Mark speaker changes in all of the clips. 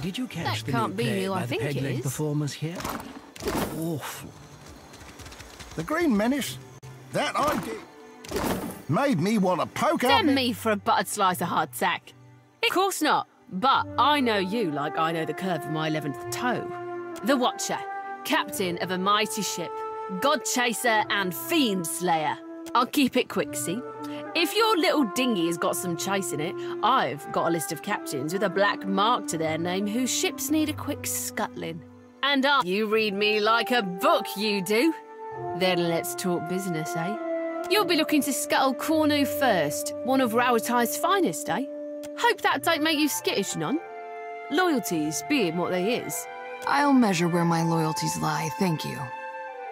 Speaker 1: Did you catch the
Speaker 2: can't
Speaker 1: new
Speaker 2: be
Speaker 1: play
Speaker 2: who I
Speaker 1: by the
Speaker 2: think it
Speaker 1: peg leg
Speaker 2: is.
Speaker 1: performers here? Awful.
Speaker 3: The Green Menace? That I did. Made me want to poke out
Speaker 2: Send me for a buttered slice of hardtack. Of course not. But I know you like I know the curve of my 11th toe. The Watcher, captain of a mighty ship, god chaser and fiend slayer. I'll keep it quick, see? If your little dinghy has got some chase in it, I've got a list of captains with a black mark to their name whose ships need a quick scuttling. And you read me like a book, you do. Then let's talk business, eh? You'll be looking to scuttle Cornu first, one of Rowatai's finest, eh? Hope that don't make you skittish, none. Loyalties being what they is.
Speaker 4: I'll measure where my loyalties lie, thank you.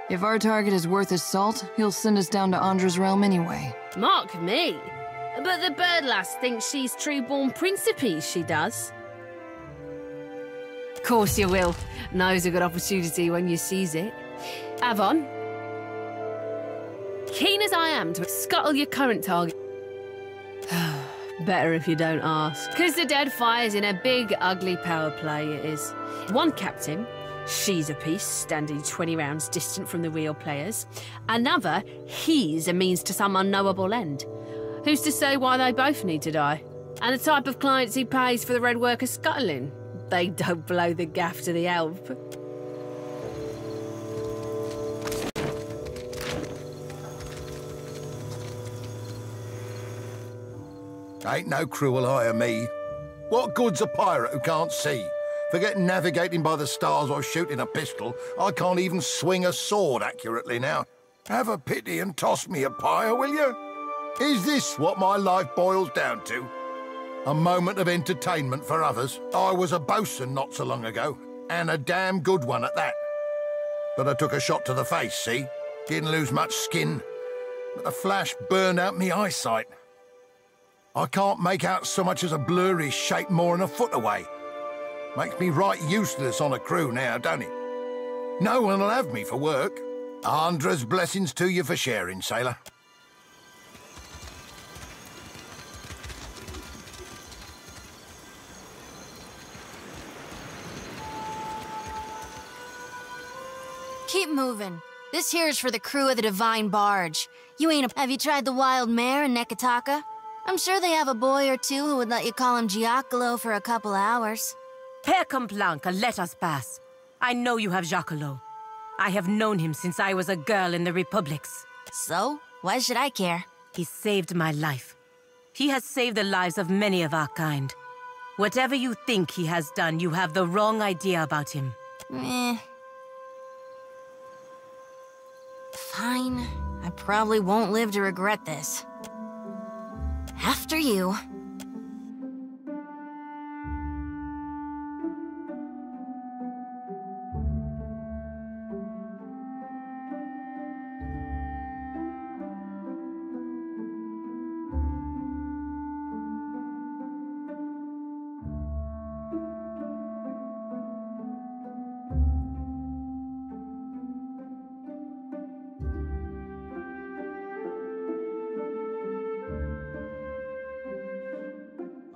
Speaker 4: If our target is worth his salt, he'll send us down to Andra's realm anyway.
Speaker 2: Mark me. But the bird lass thinks she's true-born principe, she does. Course you will. Knows a good opportunity when you sees it. Avon. Keen as I am to scuttle your current target. Better if you don't ask. Because the Deadfire's in a big, ugly power play, it is. One captain, she's a piece, standing 20 rounds distant from the real players. Another, he's a means to some unknowable end. Who's to say why they both need to die? And the type of clients he pays for the red worker scuttling. They don't blow the gaff to the elf.
Speaker 3: Ain't no cruel eye of me. What good's a pirate who can't see? Forget navigating by the stars or shooting a pistol, I can't even swing a sword accurately now. Have a pity and toss me a pyre, will you? Is this what my life boils down to? A moment of entertainment for others? I was a bosun not so long ago, and a damn good one at that. But I took a shot to the face, see? Didn't lose much skin, but the flash burned out me eyesight. I can't make out so much as a blurry shape more than a foot away. Makes me right useless on a crew now, don't it? No one will have me for work. Andra's blessings to you for sharing, sailor.
Speaker 5: Keep moving. This here is for the crew of the Divine Barge. Have you tried the Wild Mare in Nekataka? I'm sure they have a boy or two who would let you call him Giacomo for a couple hours.
Speaker 6: Père Complanca, let us pass. I know you have Giacomo. I have known him since I was a girl in the Republics.
Speaker 5: So? Why should I care?
Speaker 6: He saved my life. He has saved the lives of many of our kind. Whatever you think he has done, you have the wrong idea about him.
Speaker 5: Fine. I probably won't live to regret this. After you.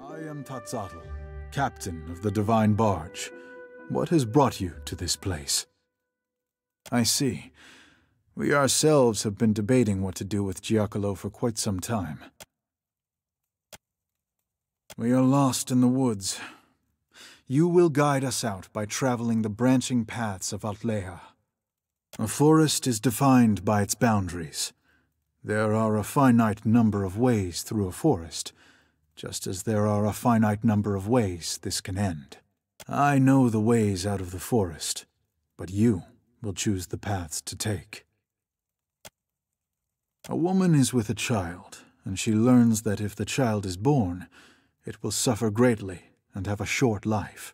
Speaker 7: I am Tatzatl, captain of the Divine Barge. What has brought you to this place? I see. We ourselves have been debating what to do with Giacomo for quite some time. We are lost in the woods. You will guide us out by traveling the branching paths of Altleha. A forest is defined by its boundaries. There are a finite number of ways through a forest, just as there are a finite number of ways this can end. I know the ways out of the forest, but you will choose the paths to take. A woman is with a child, and she learns that if the child is born, it will suffer greatly and have a short life.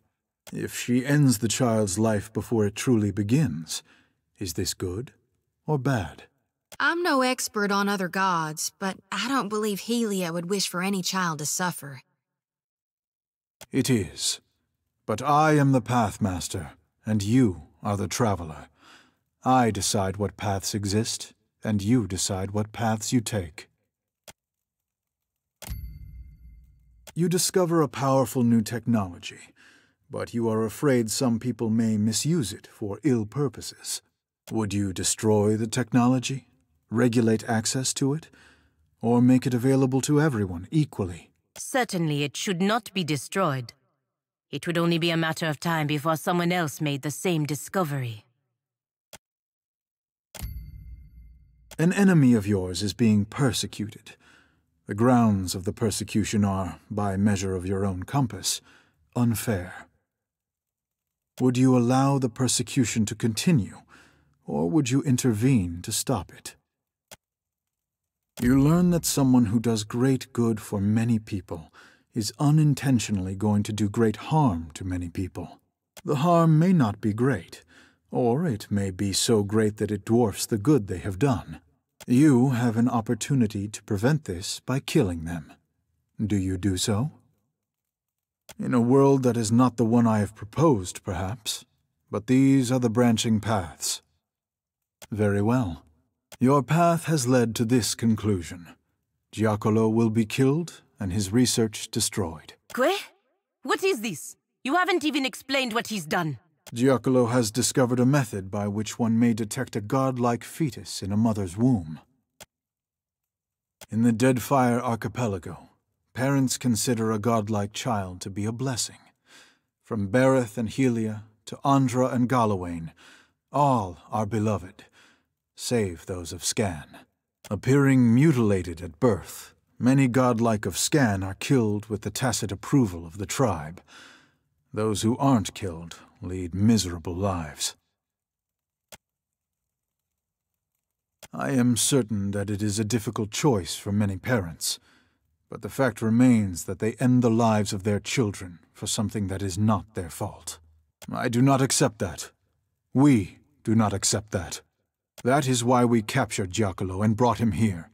Speaker 7: If she ends the child's life before it truly begins, is this good or bad?
Speaker 8: I'm no expert on other gods, but I don't believe Helia would wish for any child to suffer.
Speaker 7: It is. But I am the Pathmaster, and you are the Traveler. I decide what paths exist, and you decide what paths you take. You discover a powerful new technology. but you are afraid some people may misuse it for ill purposes. Would you destroy the technology, regulate access to it, or make it available to everyone equally?
Speaker 6: Certainly it should not be destroyed. It would only be a matter of time before someone else made the same discovery.
Speaker 7: An enemy of yours is being persecuted. The grounds of the persecution are, by measure of your own compass, unfair. Would you allow the persecution to continue, or would you intervene to stop it? You learn that someone who does great good for many people is unintentionally going to do great harm to many people. The harm may not be great, or it may be so great that it dwarfs the good they have done. You have an opportunity to prevent this by killing them. Do you do so? In a world that is not the one I have proposed, perhaps, but these are the branching paths. Very well. Your path has led to this conclusion. Giacomo will be killed and his research destroyed.
Speaker 6: Que? What is this? You haven't even explained what he's done.
Speaker 7: Giacomo has discovered a method by which one may detect a godlike fetus in a mother's womb. In the Deadfire archipelago, parents consider a godlike child to be a blessing. From Bereth and Helia to Andra and Galawain, all are beloved, save those of Scan. Appearing mutilated at birth, many godlike of Scan are killed with the tacit approval of the tribe. Those who aren't killed lead miserable lives. I am certain that it is a difficult choice for many parents, but the fact remains that they end the lives of their children for something that is not their fault. I do not accept that. We do not accept that. That is why we captured Giacomo and brought him here,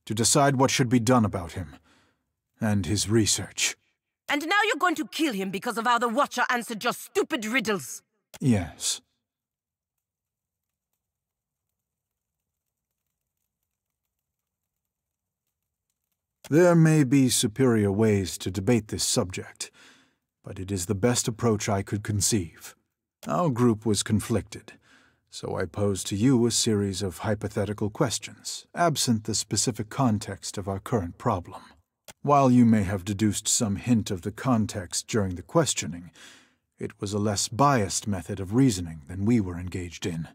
Speaker 7: to decide what should be done about him, and his research.
Speaker 6: And now you're going to kill him because of how the Watcher answered your stupid riddles.
Speaker 7: Yes. There may be superior ways to debate this subject, but it is the best approach I could conceive. Our group was conflicted, so I posed to you a series of hypothetical questions, absent the specific context of our current problem. While you may have deduced some hint of the context during the questioning, it was a less biased method of reasoning than we were engaged in.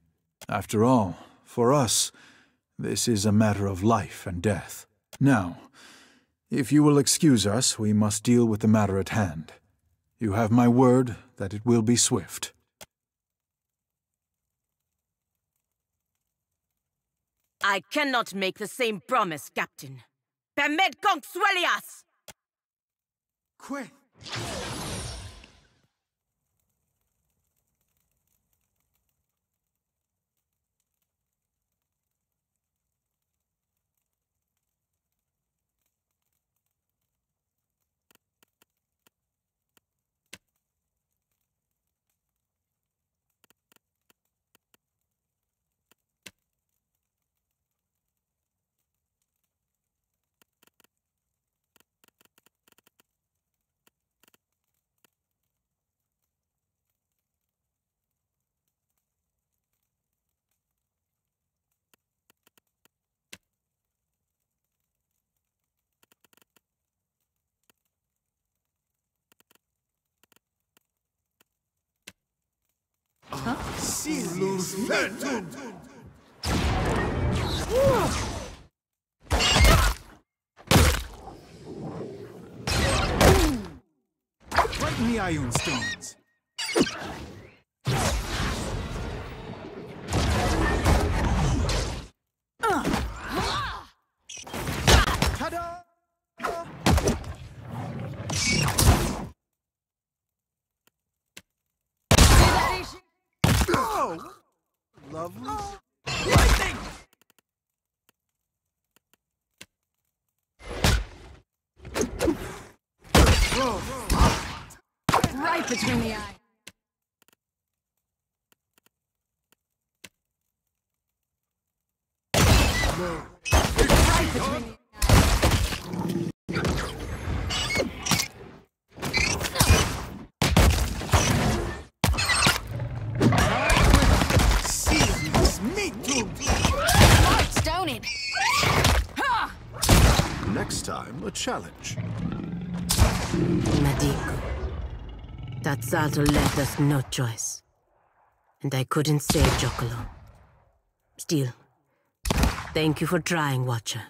Speaker 7: After all, for us, this is a matter of life and death. Now, if you will excuse us, we must deal with the matter at hand. You have my word that it will be swift.
Speaker 6: I cannot make the same promise, Captain. Permed consuelias!
Speaker 7: Quick!
Speaker 3: Silus Ventum!
Speaker 7: Right in the Ion Stones. Ta-da! Oh! Lovely. Lightning!
Speaker 4: Right between the eyes. Right between the eyes.
Speaker 9: challenge?
Speaker 6: Medico. Tazzardo left us no choice. And I couldn't save Giocolo. Still, thank you for trying, Watcher.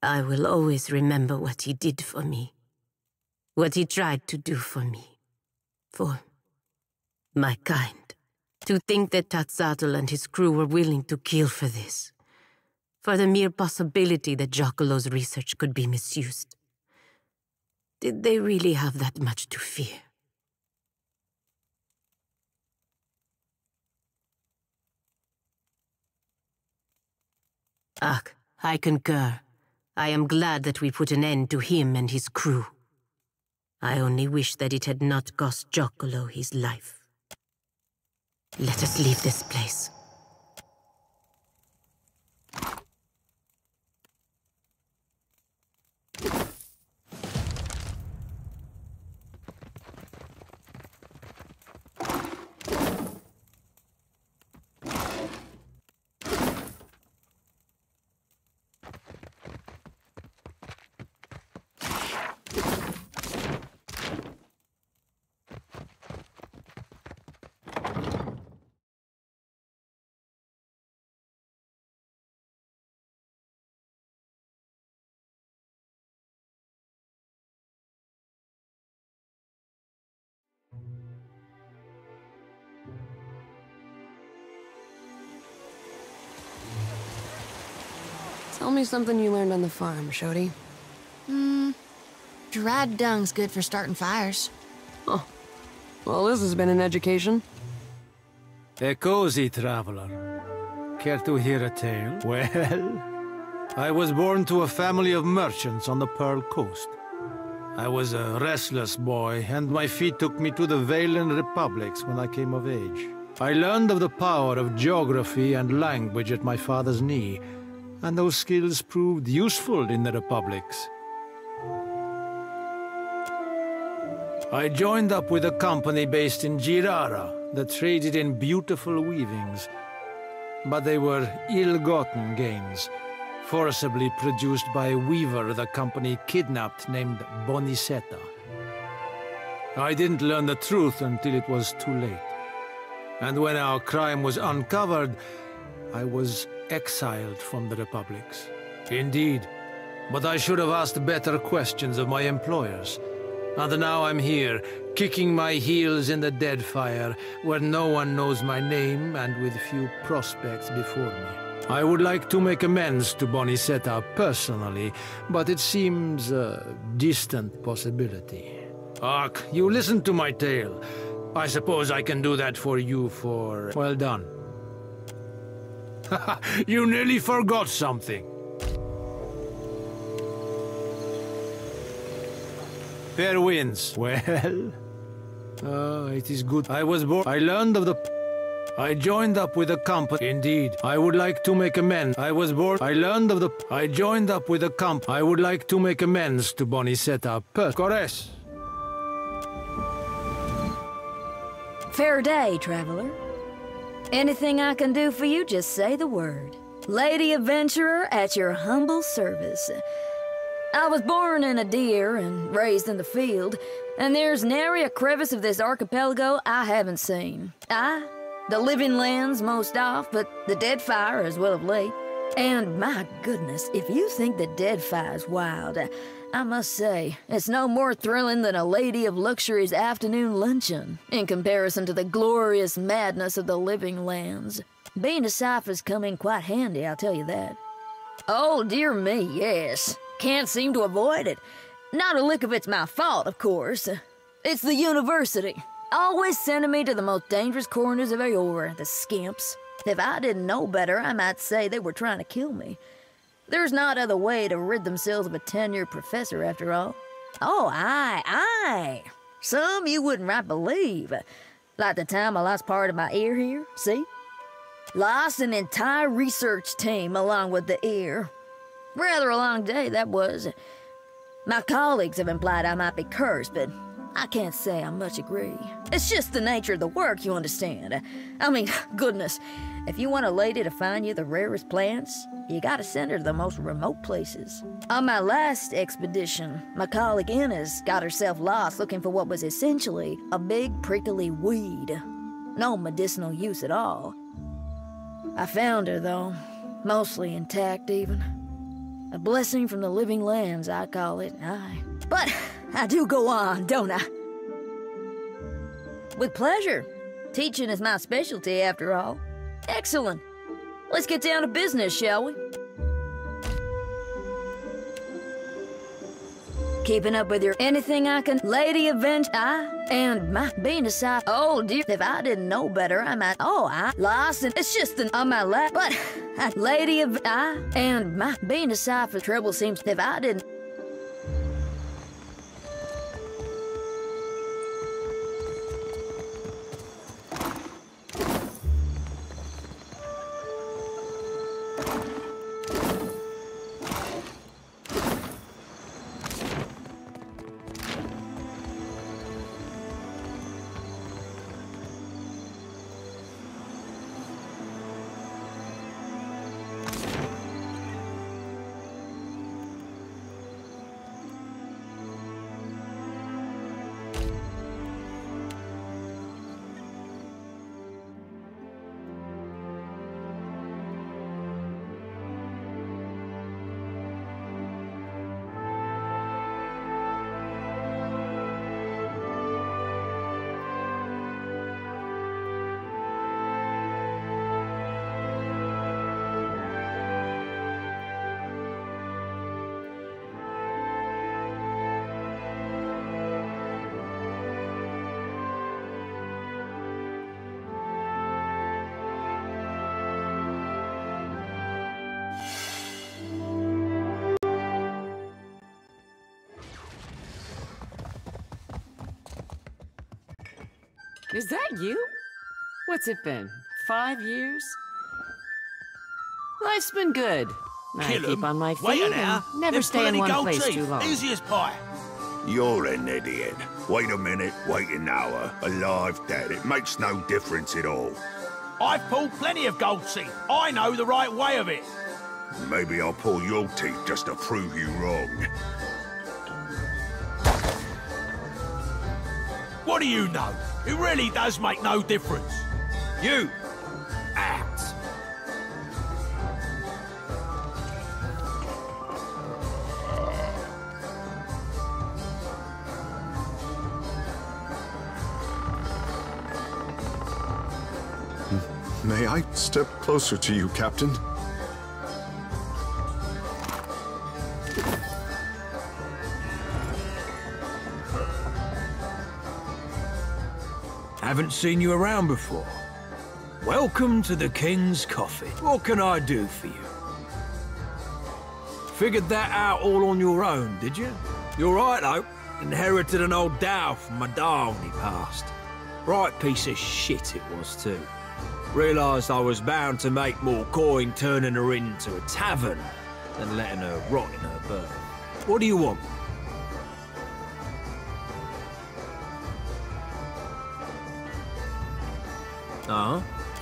Speaker 6: I will always remember what he did for me. What he tried to do for me. For my kind. To think that Tazzardo and his crew were willing to kill for this. For the mere possibility that Giocolo's research could be misused. Did they really have that much to fear? Ach, I concur. I am glad that we put an end to him and his crew. I only wish that it had not cost Giocolo his life. Let us leave this place.
Speaker 4: Tell me something you learned on the farm, Shodi.
Speaker 8: Dried dung's good for starting fires.
Speaker 4: Oh. Well, this has been an education.
Speaker 1: A cozy traveler. Care to hear a tale? Well, I was born to a family of merchants on the Pearl Coast. I was a restless boy, and my feet took me to the Valen Republics when I came of age. I learned of the power of geography and language at my father's knee, and those skills proved useful in the republics. I joined up with a company based in Girara that traded in beautiful weavings. But they were ill-gotten gains, forcibly produced by a weaver the company kidnapped named Bonisetta. I didn't learn the truth until it was too late. And when our crime was uncovered, I was exiled from the republics. Indeed, but I should have asked better questions of my employers. And now I'm here, kicking my heels in the Deadfire, where no one knows my name and with few prospects before me. I would like to make amends to Bonisetta personally, but it seems a distant possibility. Ark, you listened to my tale. I suppose I can do that for you for... well done. You nearly forgot something. Fair winds. Well... it is good. I was born... I learned of the... I joined up with a company. Indeed. I would like to make amends. I was born... I learned of the... I joined up with a company. I would like to make amends to Bonisetta. Corres.
Speaker 10: Fair day, traveler. Anything I can do for you, just say the word. Lady Adventurer at your humble service. I was born in a deer and raised in the field, and there's nary a crevice of this archipelago I haven't seen. The living lands most off, but the Deadfire as well of late. And my goodness, if you think the Deadfire's wild, I must say, it's no more thrilling than a Lady of Luxury's afternoon luncheon, in comparison to the glorious madness of the living lands. Being a cipher's come in quite handy, I'll tell you that. Oh, dear me, yes. Can't seem to avoid it. Not a lick of it's my fault, of course. It's the university. Always sending me to the most dangerous corners of Aora, the skimps. If I didn't know better, I might say they were trying to kill me. There's not other way to rid themselves of a tenured professor, after all. Oh, aye. Some you wouldn't right believe. Like the time I lost part of my ear here, see? Lost an entire research team along with the ear. Rather a long day, that was. My colleagues have implied I might be cursed, but I can't say I much agree. It's just the nature of the work, you understand. I mean, goodness, if you want a lady to find you the rarest plants, you gotta send her to the most remote places. On my last expedition, my colleague Inez got herself lost looking for what was essentially a big prickly weed. No medicinal use at all. I found her, though, mostly intact even. A blessing from the living lands, I call it, aye. But I do go on, don't I? With pleasure. Teaching is my specialty, after all. Excellent. Let's get down to business, shall we? Keeping up with your anything I can, Lady Avenge, and my being aside. Oh dear, if I didn't know better, I might. Oh, I lost, and it's just on my lap. But Lady of and my being aside for trouble seems if I didn't.
Speaker 9: Is that you? What's it been? 5 years? Life's been good. I keep on my feet and never stay in one place too long.
Speaker 11: Easy as pie.
Speaker 12: You're an idiot. Wait a minute, wait an hour. Alive, dead, it makes no difference at all.
Speaker 11: I've pulled plenty of gold teeth. I know the right way of it.
Speaker 12: Maybe I'll pull your teeth just to prove you wrong.
Speaker 11: What do you know? It really does make no difference. You, act.
Speaker 13: May I step closer to you, Captain?
Speaker 1: Haven't seen you around before. Welcome to the King's Coffee. What can I do for you? Figured that out all on your own, did you? You're right, though. Inherited an old dhow from my da when he passed. Right piece of shit it was, too. Realised I was bound to make more coin turning her into a tavern than letting her rot in her berth. What do you want?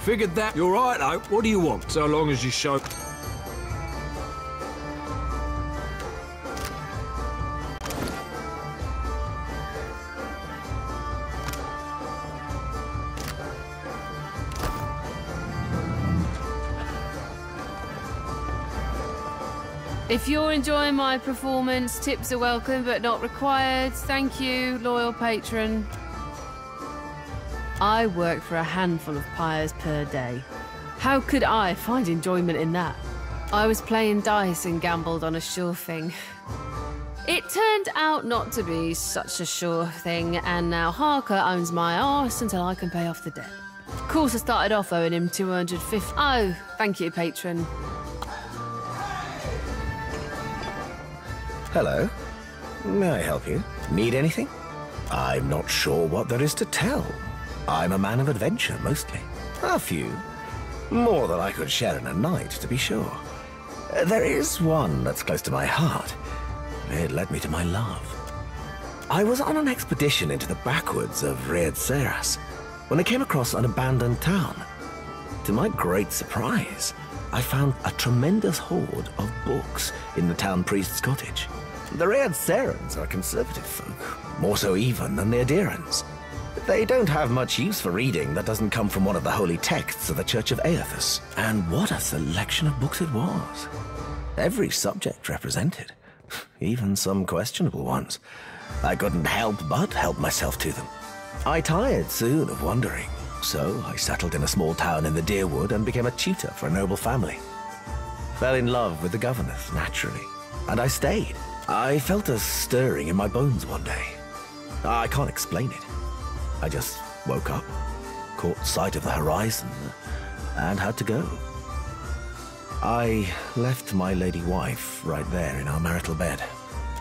Speaker 1: Figured that. You're right, though. What do you want? So long as you show...
Speaker 2: If you're enjoying my performance, tips are welcome but not required. Thank you, loyal patron. I work for a handful of pyres per day. How could I find enjoyment in that? I was playing dice and gambled on a sure thing. It turned out not to be such a sure thing, and now Harker owns my arse until I can pay off the debt. Of course, I started off owing him 250. Oh, thank you, patron.
Speaker 14: Hello. May I help you? Need anything? I'm not sure what there is to tell. I'm a man of adventure, mostly. A few. More than I could share in a night, to be sure. There is one that's close to my heart. It led me to my love. I was on an expedition into the backwoods of Seras when I came across an abandoned town. To my great surprise, I found a tremendous hoard of books in the town priest's cottage. The Serans are conservative folk, more so even than the Adirans. They don't have much use for reading that doesn't come from one of the holy texts of the Church of Aethys. And what a selection of books it was. Every subject represented, even some questionable ones. I couldn't help but help myself to them. I tired soon of wandering, so I settled in a small town in the Deerwood and became a tutor for a noble family. Fell in love with the governess, naturally, and I stayed. I felt a stirring in my bones one day. I can't explain it. I just woke up, caught sight of the horizon, and had to go. I left my lady wife right there in our marital bed.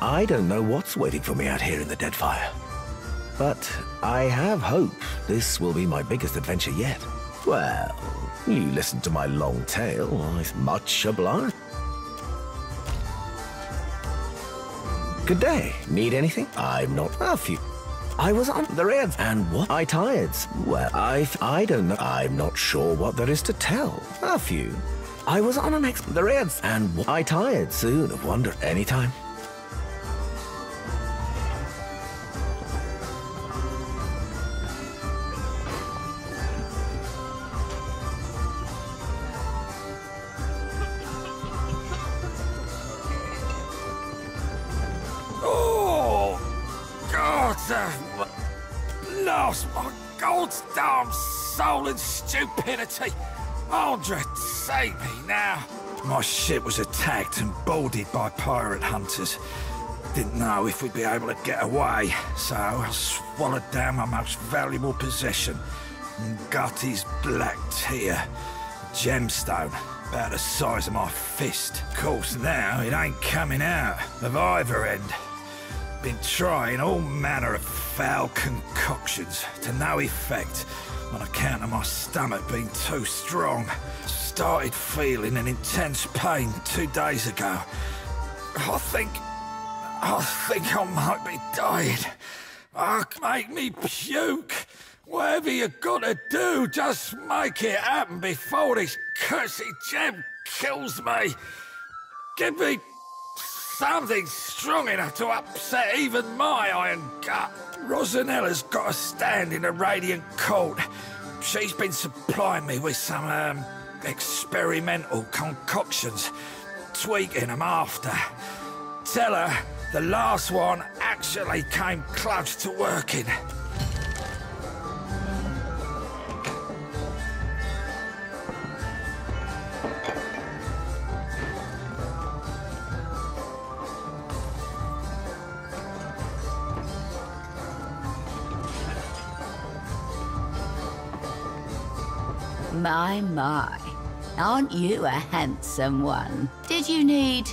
Speaker 14: I don't know what's waiting for me out here in the Deadfire. But I have hope this will be my biggest adventure yet. Well, you listened to my long tale. I'm much obliged. Good day. Need anything? I'm not a few. I was on the Reds, and what? I tired. Well, I don't know. I'm not sure what there is to tell. A few. I was on the Reds, and I tired soon of wonder anytime.
Speaker 11: Lost my God's damn soul in stupidity. Andre, save me now. My ship was attacked and boarded by pirate hunters. Didn't know if we'd be able to get away, so I swallowed down my most valuable possession, Ngati's black tear, a gemstone about the size of my fist. Of course, now it ain't coming out of either end. Been trying all manner of foul concoctions to no effect on account of my stomach being too strong. Started feeling an intense pain 2 days ago. I think I might be dying. Make me puke. Whatever you gotta do, just make it happen before this cursed gem kills me. Give me something strong enough to upset even my iron gut. Rosanella's got a stand in the Radiant Court. She's been supplying me with some, experimental concoctions, tweaking them after. Tell her the last one actually came close to working.
Speaker 15: My, aren't you a handsome one? Did you need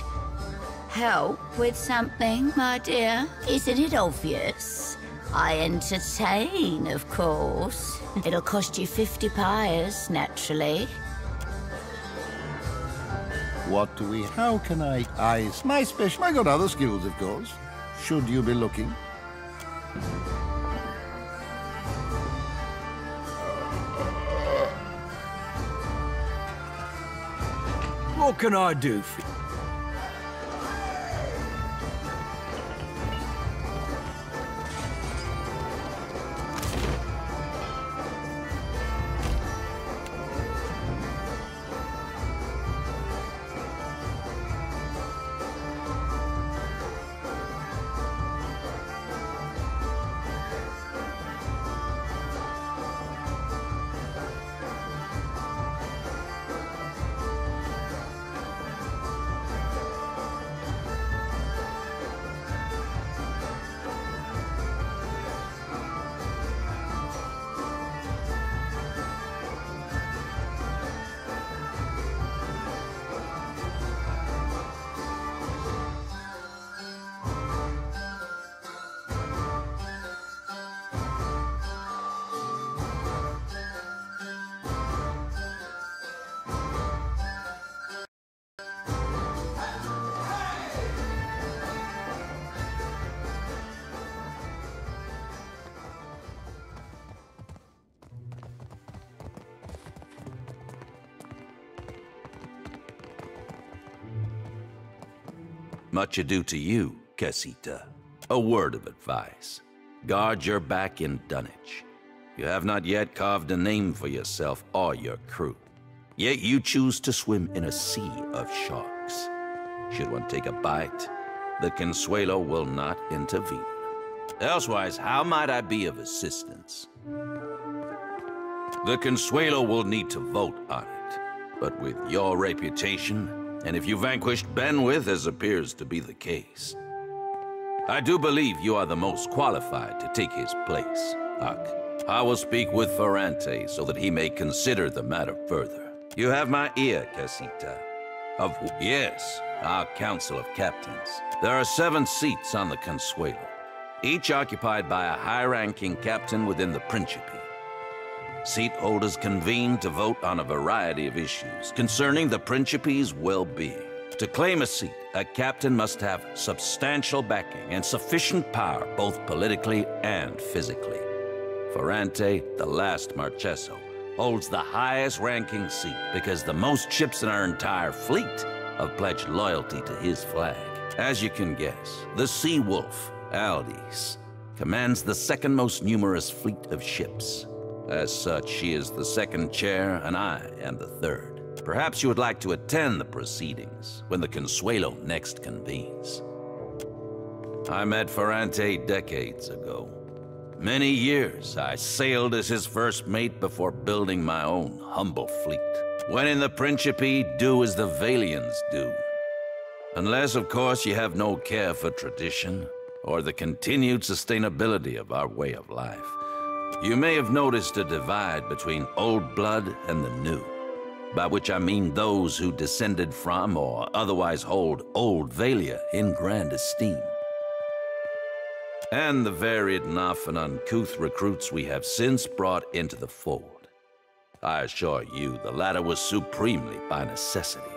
Speaker 15: help with something, my dear? Isn't it obvious? I entertain, of course. It'll cost you 50 pyres, naturally.
Speaker 3: What do we... How can I... my special... I got other skills, of course. Should you be looking?
Speaker 11: What can I do for you?
Speaker 16: much ado to you, Casita. A word of advice. Guard your back in Dunnage. You have not yet carved a name for yourself or your crew. Yet you choose to swim in a sea of sharks. Should one take a bite, the Consuelo will not intervene. Elsewise, how might I be of assistance? The Consuelo will need to vote on it. But with your reputation, and if you vanquished Benwith, as appears to be the case, I do believe you are the most qualified to take his place, Huck. I will speak with Ferrante so that he may consider the matter further. You have my ear, Casita. Yes, our Council of Captains. There are 7 seats on the Consuelo, each occupied by a high-ranking captain within the Principe. Seat holders convene to vote on a variety of issues concerning the Principe's well-being. To claim a seat, a captain must have substantial backing and sufficient power both politically and physically. Ferrante, the last Marcheso, holds the highest ranking seat because the most ships in our entire fleet have pledged loyalty to his flag. As you can guess, the Sea Wolf, Aldis, commands the second most numerous fleet of ships. As such, she is the second chair and I am the third. Perhaps you would like to attend the proceedings when the Consuelo next convenes. I met Ferrante decades ago. Many years I sailed as his first mate before building my own humble fleet. When in the Principe, do as the Valians do. Unless, of course, you have no care for tradition or the continued sustainability of our way of life. You may have noticed a divide between old blood and the new, by which I mean those who descended from or otherwise hold Old Valia in grand esteem, and the varied and often uncouth recruits we have since brought into the fold. I assure you the latter was supremely by necessity,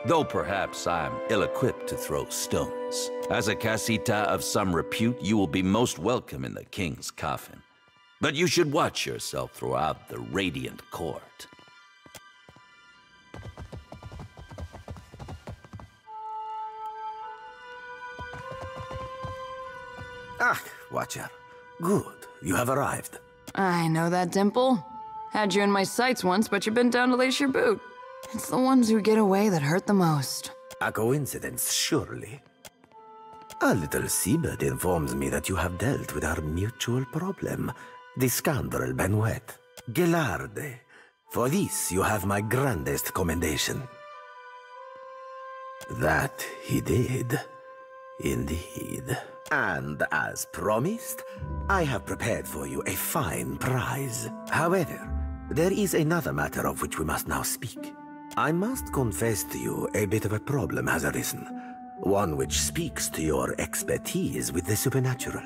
Speaker 16: though perhaps I'm ill-equipped to throw stones. As a Casita of some repute, you will be most welcome in the King's coffin. But you should watch yourself throughout the Radiant Court.
Speaker 17: Ah, Watcher. Good. You have arrived.
Speaker 4: I know that dimple. Had you in my sights once, but you've been down to lace your boot. It's the ones who get away that hurt the most.
Speaker 17: A coincidence, surely. A little seabird informs me that you have dealt with our mutual problem, the scoundrel Benweth. Gelarde. For this you have my grandest commendation. That he did. Indeed. And as promised, I have prepared for you a fine prize. However, there is another matter of which we must now speak. I must confess to you a bit of a problem has arisen, one which speaks to your expertise with the supernatural.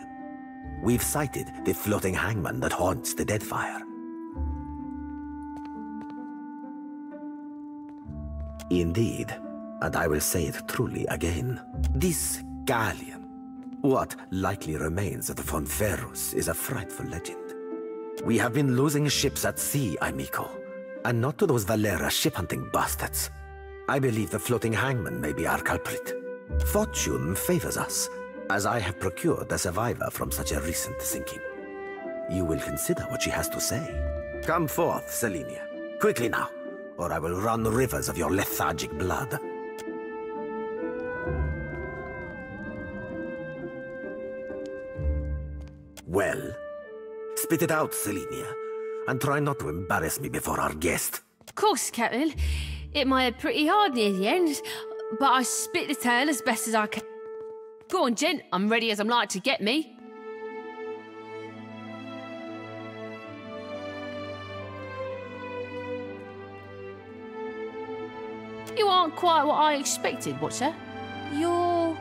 Speaker 17: We've sighted the floating hangman that haunts the Deadfire. Indeed, and I will say it truly again, this galleon, what likely remains of the Fonferus, is a frightful legend. We have been losing ships at sea, amico, and not to those Valera ship-hunting bastards. I believe the floating hangman may be our culprit. Fortune favors us, as I have procured a survivor from such a recent sinking. You will consider what she has to say. Come forth, Selenia. Quickly now, or I will run rivers of your lethargic blood. Well, spit it out, Selenia, and try not to embarrass me before our guest.
Speaker 2: Of course, Captain. It might have pretty hard near the end, but I spit the tale as best as I can. Go on, gent. I'm ready as I'm like to get me. You aren't quite what I expected, Watcher. You're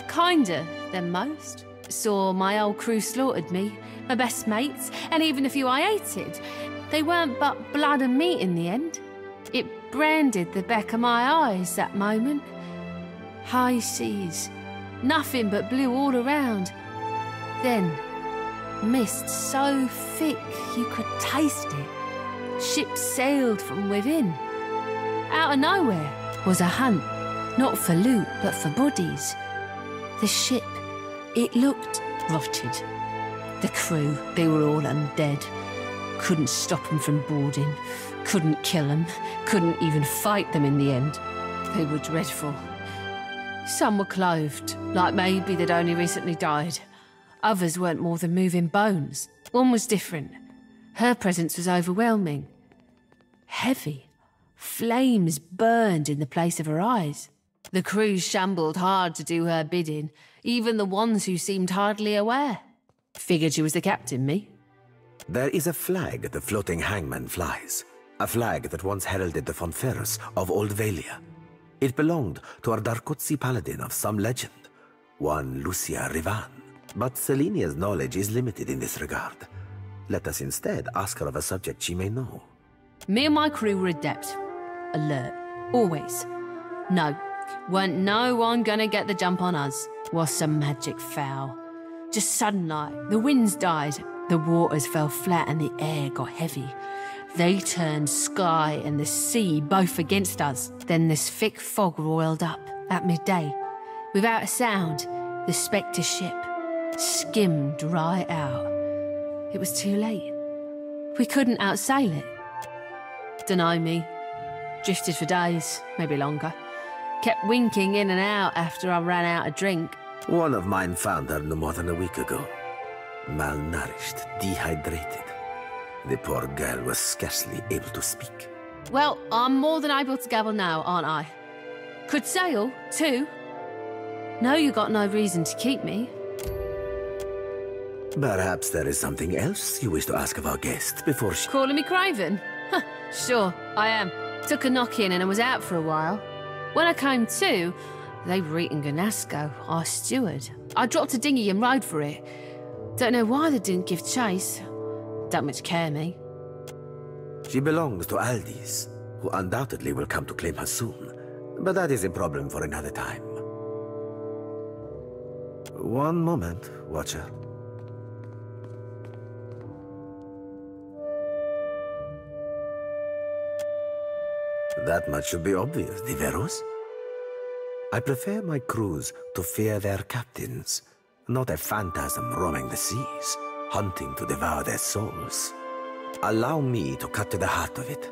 Speaker 2: kinder than most. Saw my old crew slaughtered me, my best mates, and even the few I hated. They weren't but blood and meat in the end. It branded the back of my eyes, that moment. High seas, nothing but blue all around. Then, mist so thick you could taste it. Ships sailed from within. Out of nowhere was a hunt, not for loot, but for bodies. The ship, it looked rotted. The crew, they were all undead. Couldn't stop them from boarding, couldn't kill them, couldn't even fight them in the end. They were dreadful. Some were clothed, like maybe they'd only recently died. Others weren't more than moving bones. One was different. Her presence was overwhelming. Heavy. Flames burned in the place of her eyes. The crew shambled hard to do her bidding, even the ones who seemed hardly aware. Figured she was the captain, me.
Speaker 17: There is a flag the floating hangman flies. A flag that once heralded the Fonferus of Old Valia. It belonged to a Darkotsi paladin of some legend, one Lucia Rivan. But Selenia's knowledge is limited in this regard. Let us instead ask her of a subject she may know.
Speaker 2: Me and my crew were adept. Alert. Always. No. Weren't no one gonna get the jump on us. Was some magic foul. Just sudden like, the winds died, the waters fell flat and the air got heavy. They turned sky and the sea both against us. Then this thick fog roiled up at midday. Without a sound, the Spectre ship skimmed right out. It was too late. We couldn't outsail it. Dunno me. Drifted for days, maybe longer. Kept winking in and out after I ran out of drink.
Speaker 17: One of mine found her no more than a week ago. Malnourished, dehydrated. The poor girl was scarcely able to speak.
Speaker 2: Well, I'm more than able to gabble now, aren't I? Could sail, too. No, you got no reason to keep me.
Speaker 17: Perhaps there is something else you wish to ask of our guest before she...
Speaker 2: Calling me Craven? Huh, sure, I am. Took a knock-in and I was out for a while. When I came to, they were eating Ganasco, our steward. I dropped a dinghy and rode for it. Don't know why they didn't give chase. Don't much care, me.
Speaker 17: She belongs to Aldis, who undoubtedly will come to claim her soon. But that is a problem for another time. One moment, Watcher. That much should be obvious, Diveros. I prefer my crews to fear their captains, not a phantasm roaming the seas, hunting to devour their souls. Allow me to cut to the heart of it.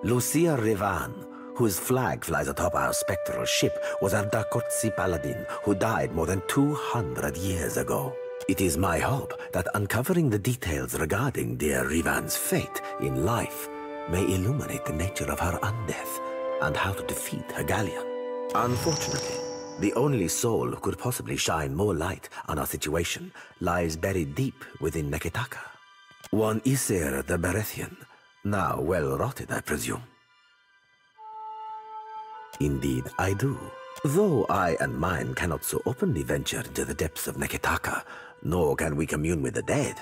Speaker 17: Lucia Rivan, whose flag flies atop our spectral ship, was a Darkotsi paladin who died more than 200 years ago. It is my hope that uncovering the details regarding dear Rivan's fate in life may illuminate the nature of her undeath and how to defeat her galleon. Unfortunately, the only soul who could possibly shine more light on our situation lies buried deep within Neketaka. One Isir the Berethian, now well rotted, I presume. Indeed, I do. Though I and mine cannot so openly venture into the depths of Neketaka, nor can we commune with the dead.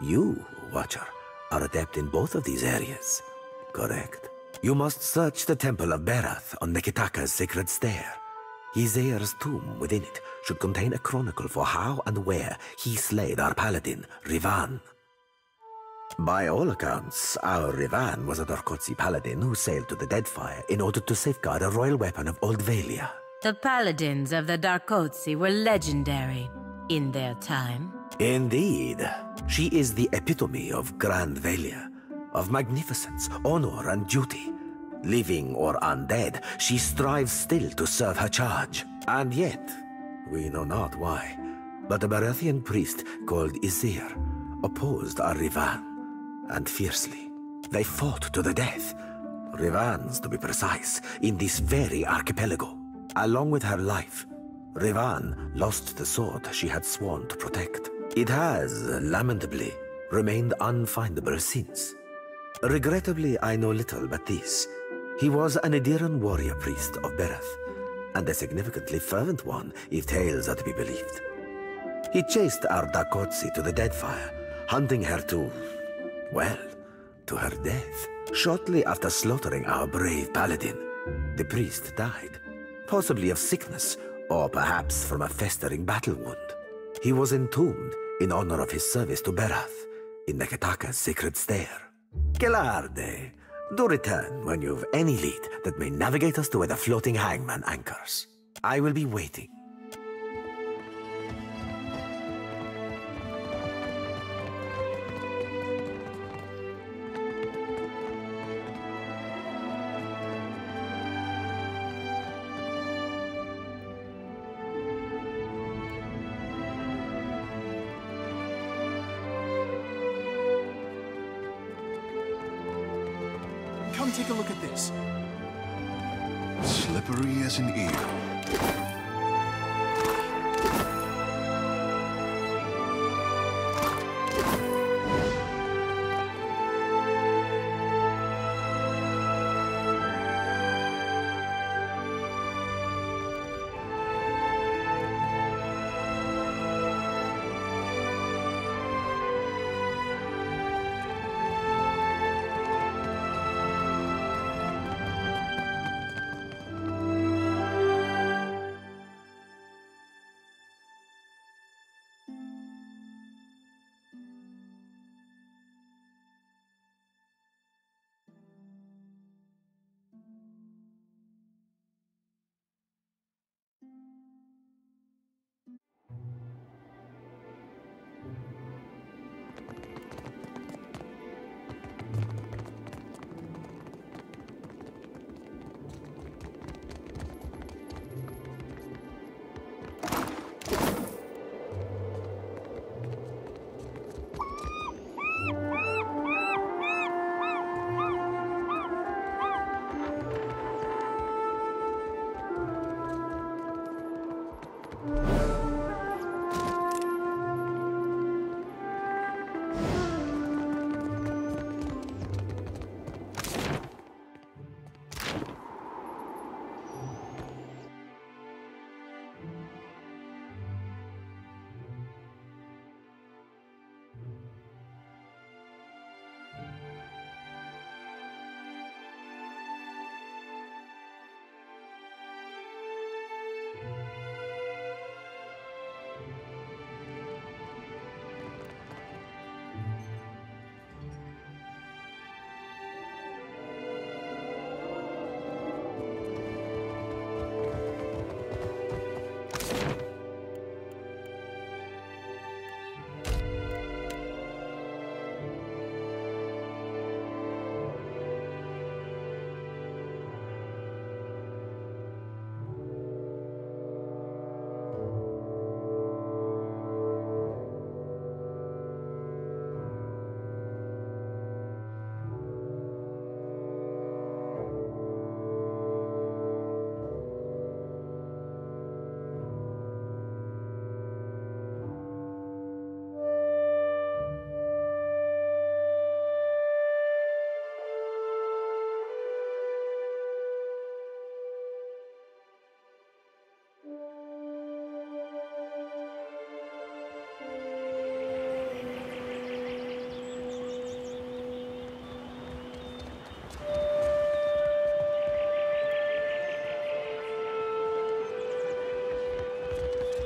Speaker 17: You, Watcher, are adept in both of these areas, correct? You must search the Temple of Berath on Neketaka's sacred stair. Izair's tomb within it should contain a chronicle for how and where he slayed our paladin, Rivan. By all accounts, our Rivan was a Darkotsi paladin who sailed to the Deadfire in order to safeguard a royal weapon of Old Valia.
Speaker 6: The paladins of the Darkotsi were legendary in their time.
Speaker 17: Indeed. She is the epitome of Grand Valia, of magnificence, honor, and duty. Living or undead, she strives still to serve her charge. And yet, we know not why, but a Berethian priest called Izir opposed our Rivan, and fiercely. They fought to the death. Rivan's, to be precise, in this very archipelago. Along with her life, Rivan lost the sword she had sworn to protect. It has, lamentably, remained unfindable since. Regrettably, I know little but this. He was an Ediran warrior priest of Berath, and a significantly fervent one, if tales are to be believed. He chased our Darkotsi to the Deadfire, hunting her to, well, to her death. Shortly after slaughtering our brave paladin, the priest died, possibly of sickness, or perhaps from a festering battle wound. He was entombed in honor of his service to Berath in Neketaka's sacred stair. Gelarde, do return when you've any lead that may navigate us to where the floating hangman anchors. I will be waiting.
Speaker 7: come take a look at this.
Speaker 13: Slippery as an eel.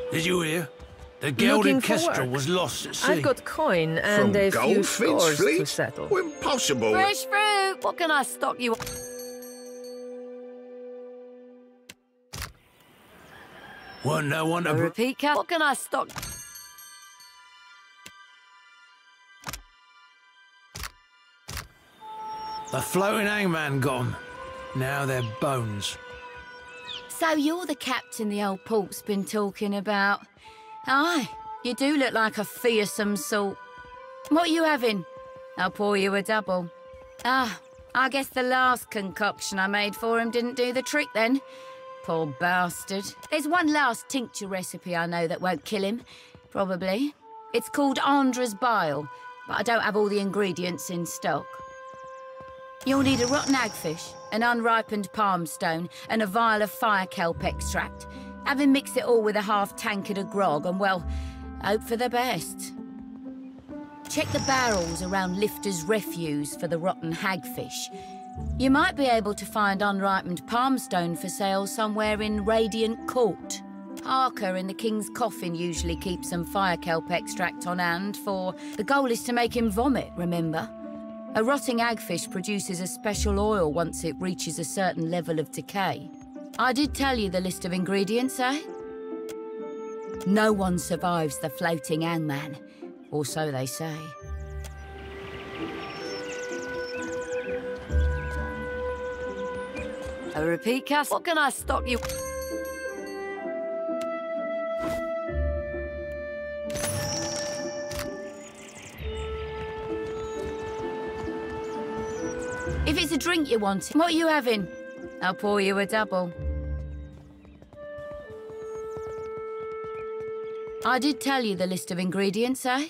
Speaker 1: Did you hear? The gelded kestrel was lost at sea.
Speaker 9: I've got coin and a few scores to settle.
Speaker 12: Impossible.
Speaker 10: Fresh fruit! What can I stock you?
Speaker 1: Weren't no one to...
Speaker 10: Repeat, Cat. What can I stock?
Speaker 1: The floating hangman gone. Now they're bones.
Speaker 15: So you're the captain the old port's been talking about. Aye, you do look like a fearsome sort. What are you having? I'll pour you a double. Ah, I guess the last concoction I made for him didn't do the trick then. Poor bastard. There's one last tincture recipe I know that won't kill him. Probably. It's called Andra's Bile, but I don't have all the ingredients in stock. You'll need a rotten hagfish, an unripened palm stone, and a vial of fire kelp extract. Have him mix it all with a half-tankard of grog and, well, hope for the best. Check the barrels around Lifter's Refuse for the rotten hagfish. You might be able to find unripened palm stone for sale somewhere in Radiant Court. Harker in the King's Coffin usually keeps some fire kelp extract on hand for... The goal is to make him vomit, remember? A rotting hagfish produces a special oil once it reaches a certain level of decay. I did tell you the list of ingredients, eh? No one survives the floating hangman, or so they say.
Speaker 10: A repeat, Cass. What can I stock you?
Speaker 15: If it's a drink you want, what are you having? I'll pour you a double. I did tell you the list of ingredients, eh?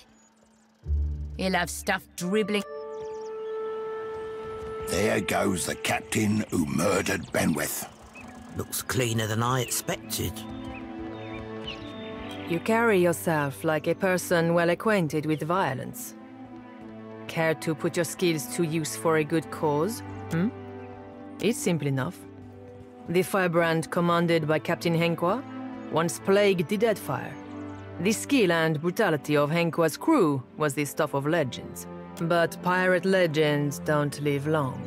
Speaker 15: You'll have stuff dribbling.
Speaker 3: There goes the captain who murdered Benwith.
Speaker 18: Looks cleaner than I expected.
Speaker 9: You carry yourself like a person well acquainted with violence. Care to put your skills to use for a good cause? It's simple enough. The firebrand commanded by Captain Henqua once plagued the Deadfire. The skill and brutality of Henqua's crew was the stuff of legends. But pirate legends don't live long.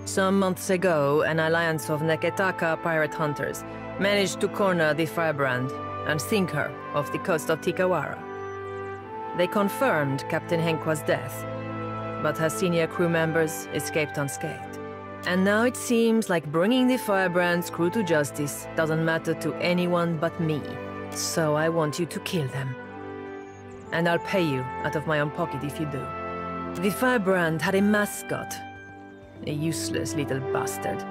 Speaker 9: Some months ago, an alliance of Neketaka pirate hunters managed to corner the firebrand and sink her off the coast of Tikawara. They confirmed Captain Henqua's death, but her senior crew members escaped unscathed. And now it seems like bringing the firebrand's crew to justice doesn't matter to anyone but me. So I want you to kill them. And I'll pay you out of my own pocket if you do. The firebrand had a mascot, a useless little bastard,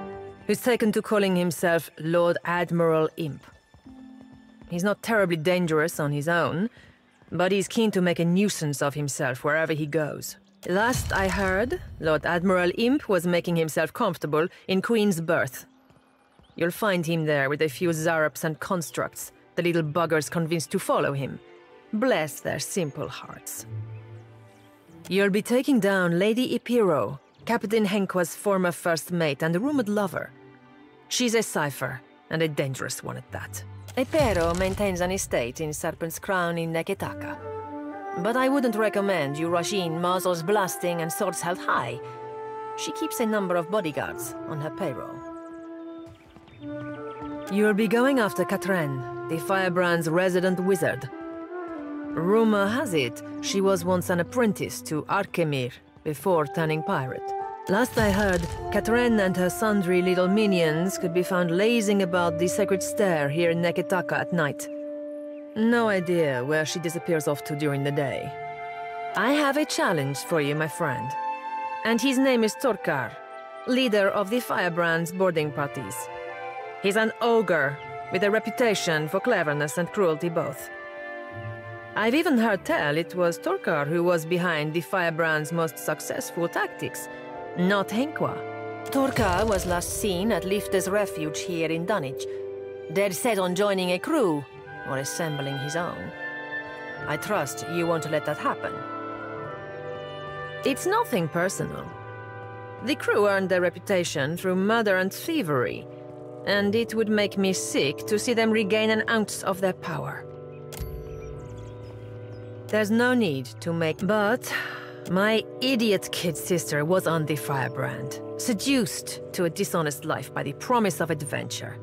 Speaker 9: who's taken to calling himself Lord Admiral Imp. He's not terribly dangerous on his own, but he's keen to make a nuisance of himself wherever he goes. Last I heard, Lord Admiral Imp was making himself comfortable in Queen's Berth. You'll find him there with a few zarops and constructs, the little buggers convinced to follow him. Bless their simple hearts. You'll be taking down Lady Ipiro, Captain Henqua's former first mate and rumored lover. She's a cipher, and a dangerous one at that. Ipiro maintains an estate in Serpent's Crown in Neketaka. But I wouldn't recommend you rush in muzzles blasting and swords held high. She keeps a number of bodyguards on her payroll. You'll be going after Katren, the firebrand's resident wizard. Rumor has it, she was once an apprentice to Arkemir before turning pirate. Last I heard, Katren and her sundry little minions could be found lazing about the sacred stair here in Neketaka at night. No idea where she disappears off to during the day. I have a challenge for you, my friend. And his name is Torkar, leader of the firebrand's boarding parties. He's an ogre, with a reputation for cleverness and cruelty both. I've even heard tell it was Torkar who was behind the firebrand's most successful tactics, not Henqua. Torkar was last seen at Lifte's refuge here in Dunnage, dead set on joining a crew, or assembling his own. I trust you won't let that happen. It's nothing personal. The crew earned their reputation through murder and thievery, and it would make me sick to see them regain an ounce of their power. There's no need to make... But my idiot kid sister was on the firebrand, seduced to a dishonest life by the promise of adventure.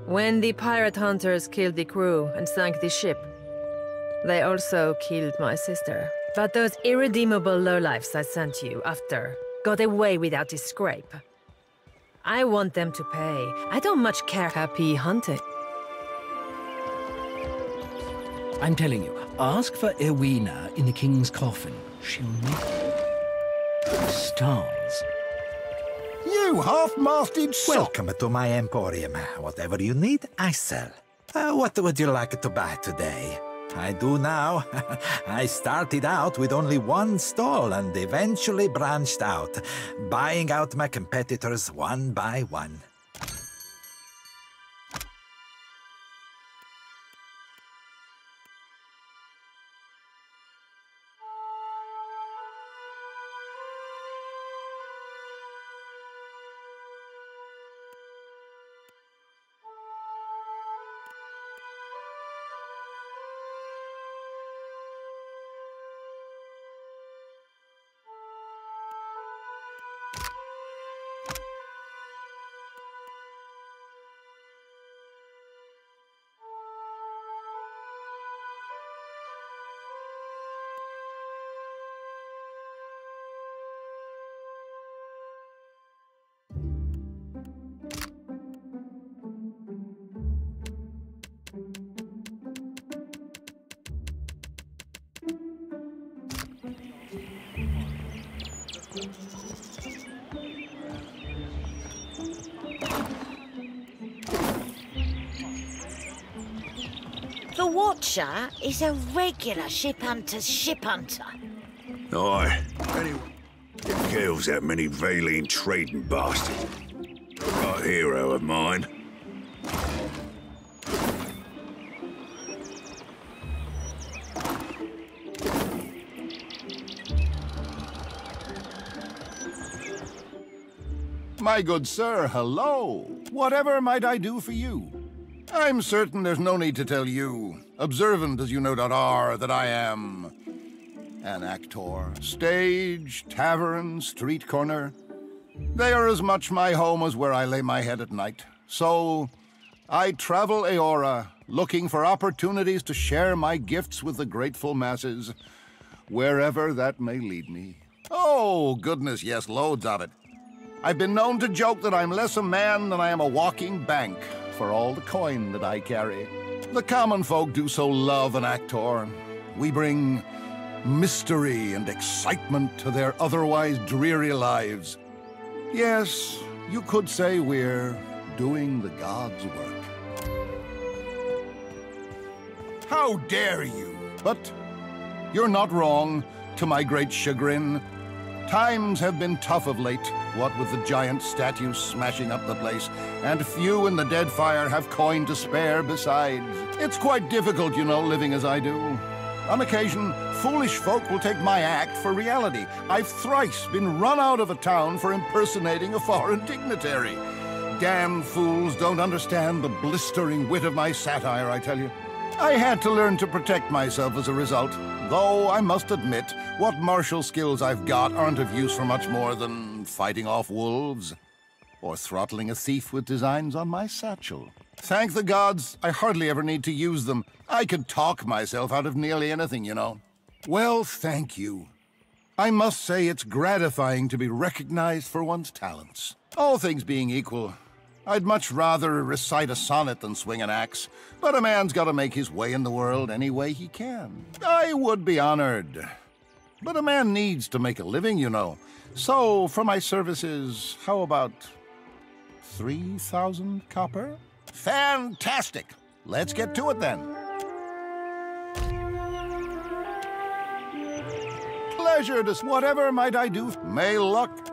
Speaker 9: When the pirate hunters killed the crew and sank the ship, they also killed my sister. But those irredeemable lowlifes I sent you after got away without a scrape. I want them to pay. I don't much care. Happy hunting.
Speaker 19: I'm telling you, ask for Erwina in the king's coffin. She'll make stars.
Speaker 12: You half-masted sot!
Speaker 17: Welcome to my emporium. Whatever you need, I sell. What would you like to buy today? I do now. I started out with only one stall and eventually branched out, buying out my competitors one by one.
Speaker 15: Watcher is a regular ship hunter.
Speaker 12: Aye. Anyway, it kills that many Valine trading bastards. A hero of mine.
Speaker 3: My good sir, hello. Whatever might I do for you? I'm certain there's no need to tell you, observant as you no doubt are, that I am an actor. Stage, tavern, street corner. They are as much my home as where I lay my head at night. So, I travel Aora, looking for opportunities to share my gifts with the grateful masses, wherever that may lead me. Oh, goodness, yes, loads of it. I've been known to joke that I'm less a man than I am a walking bank for all the coin that I carry. The common folk do so love an actor. We bring mystery and excitement to their otherwise dreary lives. Yes, you could say we're doing the gods' work. How dare you? But you're not wrong, to my great chagrin. Times have been tough of late, what with the giant statues smashing up the place, and few in the Deadfire have coin to spare besides. It's quite difficult, you know, living as I do. On occasion, foolish folk will take my act for reality. I've thrice been run out of a town for impersonating a foreign dignitary. Damn fools don't understand the blistering wit of my satire, I tell you. I had to learn to protect myself as a result, though I must admit, what martial skills I've got aren't of use for much more than fighting off wolves or throttling a thief with designs on my satchel. Thank the gods, I hardly ever need to use them. I could talk myself out of nearly anything, you know. Well, thank you. I must say it's gratifying to be recognized for one's talents. All things being equal, I'd much rather recite a sonnet than swing an axe, but a man's got to make his way in the world any way he can. I would be honored. But a man needs to make a living, you know. So, for my services, how about 3,000 copper? Fantastic! Let's get to it then. Pleasure to... Whatever might I do? May luck...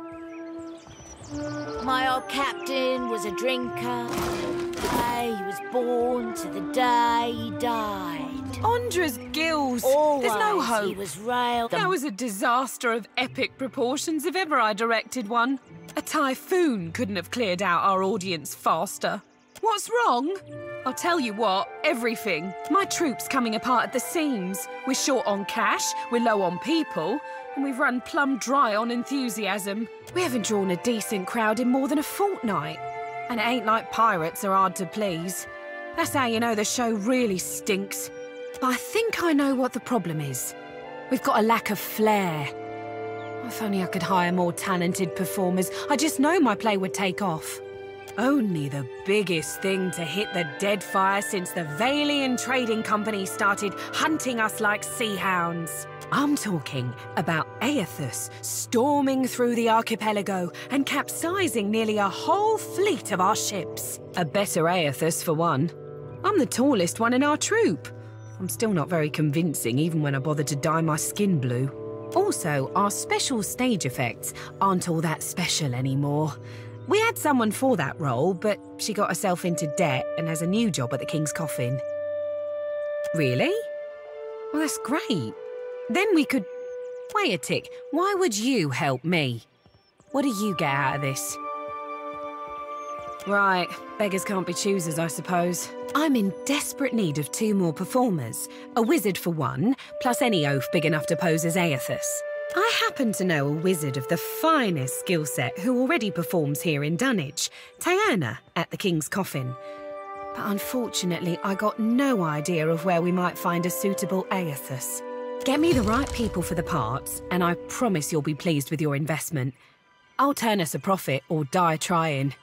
Speaker 15: My old captain was a drinker. He was born to the day he died.
Speaker 2: Andra's gills.
Speaker 15: Always
Speaker 2: There's no hope.
Speaker 15: He was railed.
Speaker 2: That was a disaster of epic proportions if ever I directed one. A typhoon couldn't have cleared out our audience faster. What's wrong? I'll tell you what, everything. My troop's coming apart at the seams. We're short on cash, we're low on people, and we've run plumb dry on enthusiasm. We haven't drawn a decent crowd in more than a fortnight. And it ain't like pirates are hard to please. That's how you know the show really stinks. But I think I know what the problem is. We've got a lack of flair. If only I could hire more talented performers, I just know my play would take off. Only the biggest thing to hit the Deadfire since the Vailian Trading Company started hunting us like sea hounds. I'm talking about Aethus storming through the archipelago and capsizing nearly a whole fleet of our ships. A better Aethus, for one. I'm the tallest one in our troop. I'm still not very convincing, even when I bother to dye my skin blue. Also, our special stage effects aren't all that special anymore. We had someone for that role, but she got herself into debt and has a new job at the King's Coffin. Really? Well, that's great. Then we could... Wait a tick, why would you help me? What do you get out of this? Right, beggars can't be choosers, I suppose. I'm in desperate need of 2 more performers. A wizard for one, plus any oaf big enough to pose as Aethus. I happen to know a wizard of the finest skill set who already performs here in Dunnage, Diana at the King's Coffin. But unfortunately, I got no idea of where we might find a suitable Aethus. Get me the right people for the parts, and I promise you'll be pleased with your investment. I'll turn us a profit or die trying.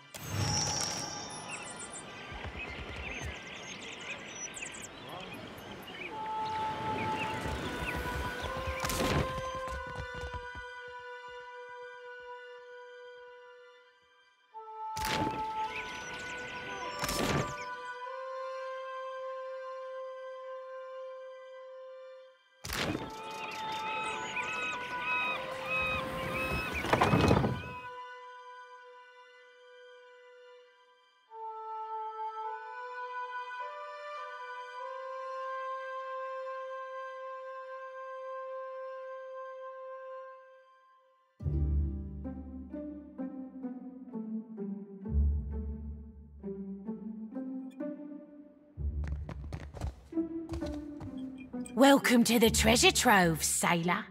Speaker 20: Welcome to the treasure trove, sailor.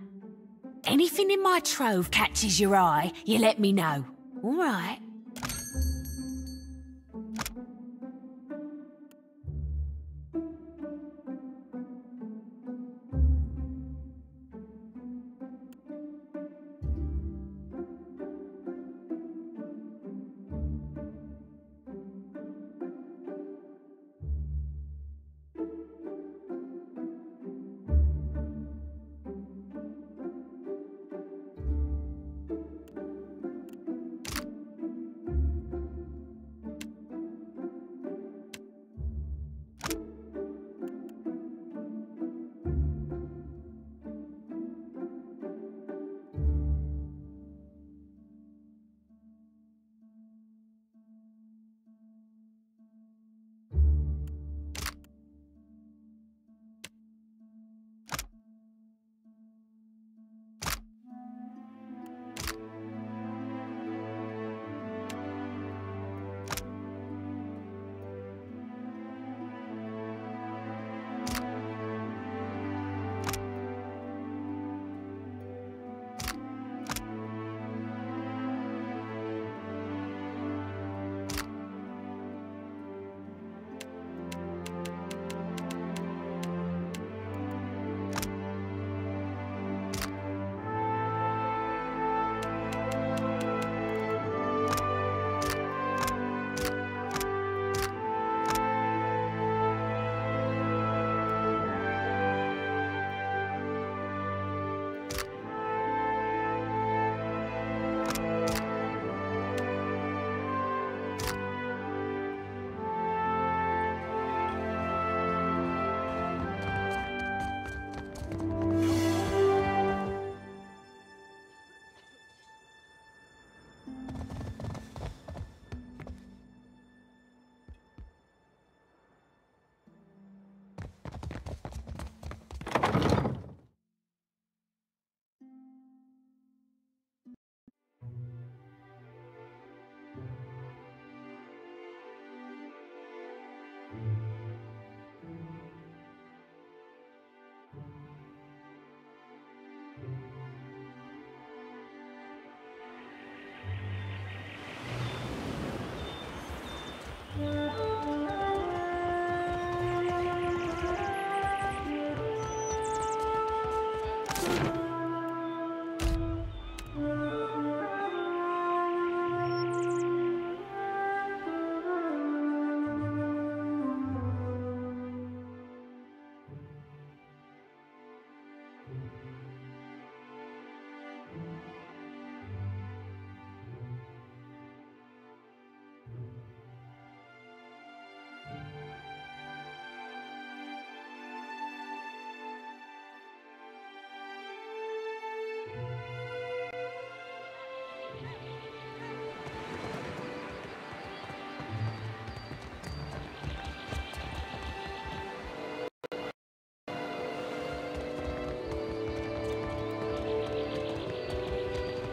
Speaker 20: Anything in my trove catches your eye, you let me know. All right.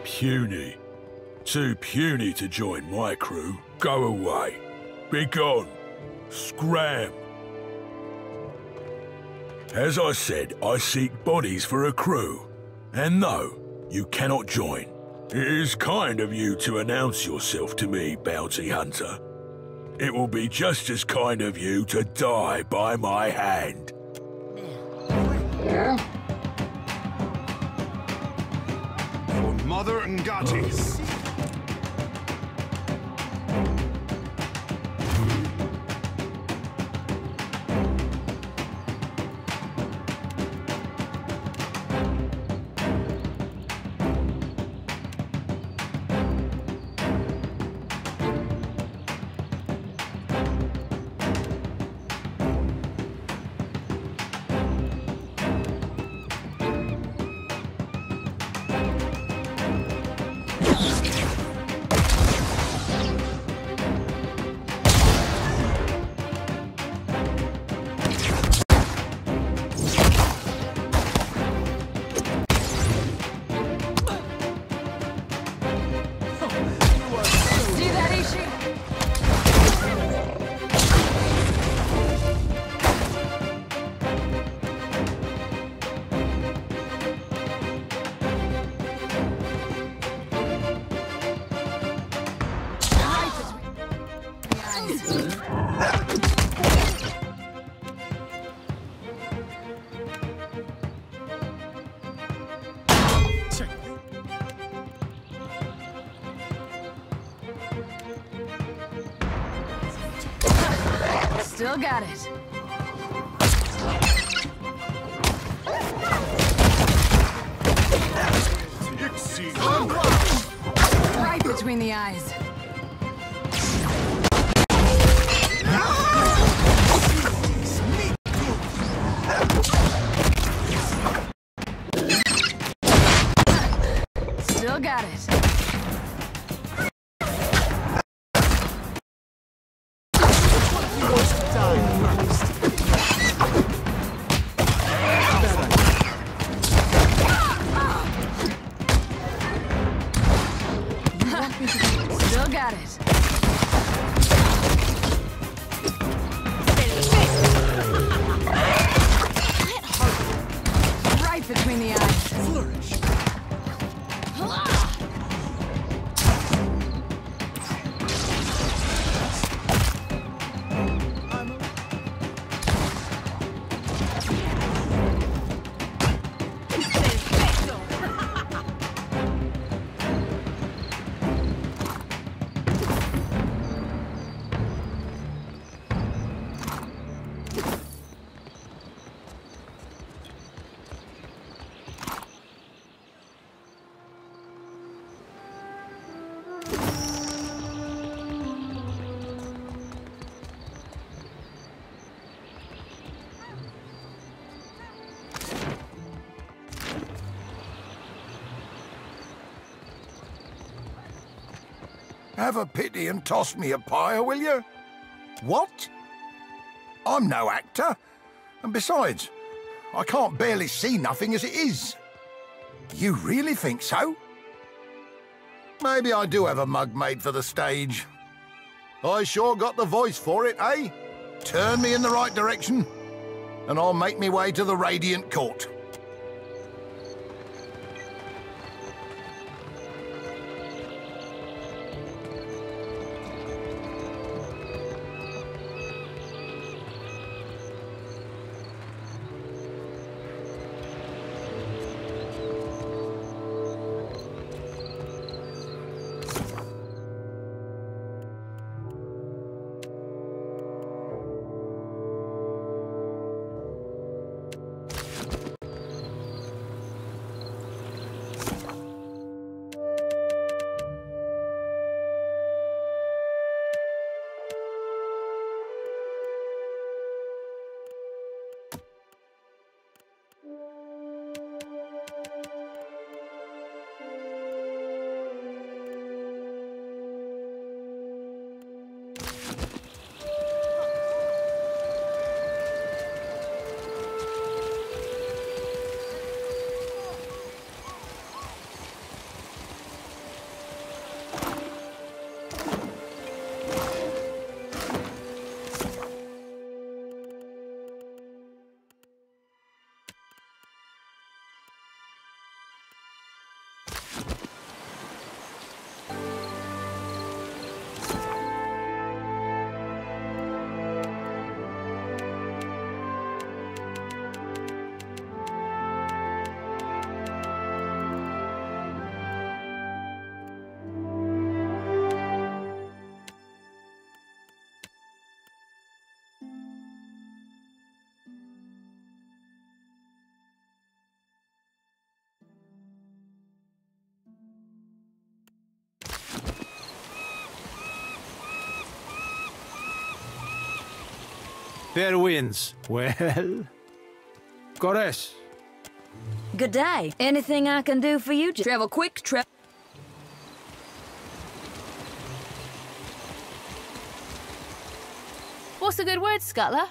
Speaker 21: Puny. Too puny to join my crew. Go away. Be gone. Scram. As I said, I seek bodies for a crew. And no, you cannot join. It is kind of you to announce yourself to me, bounty hunter. It will be just as kind of you to die by my hand.
Speaker 13: For Mother and Gattis.
Speaker 4: Still got it. Right between the eyes. Still got it. Still got it. Right between the eyes. Flourish.
Speaker 3: Have a pity and toss me a pyre, will you? What? I'm no actor. And besides, I can't barely see nothing as it is. You really think so? Maybe I do have a mug made for the stage. I sure got the voice for it, eh? Turn me in the right direction, and I'll make me way to the Radiant Court.
Speaker 1: Fair winds. Well... Gores.
Speaker 10: Good day. Anything I can do for you? Travel quick,
Speaker 2: What's a good word, Scuttler?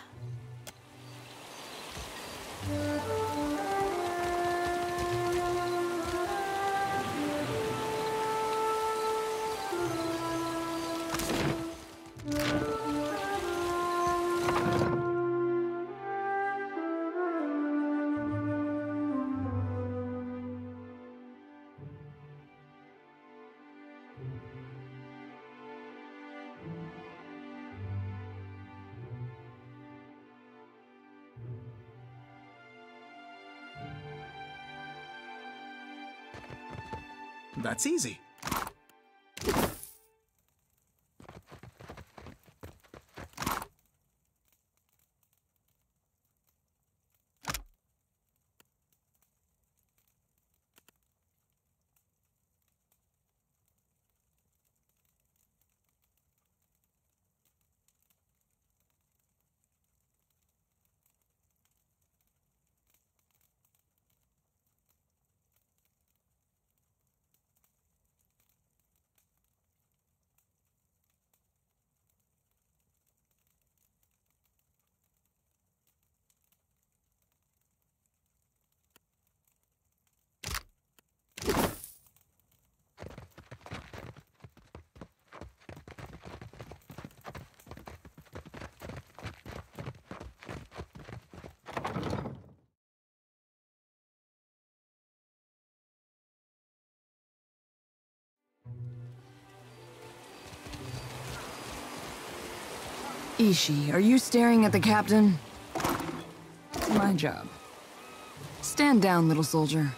Speaker 7: That's easy.
Speaker 4: Ishi, are you staring at the captain? It's my job. Stand down, little soldier.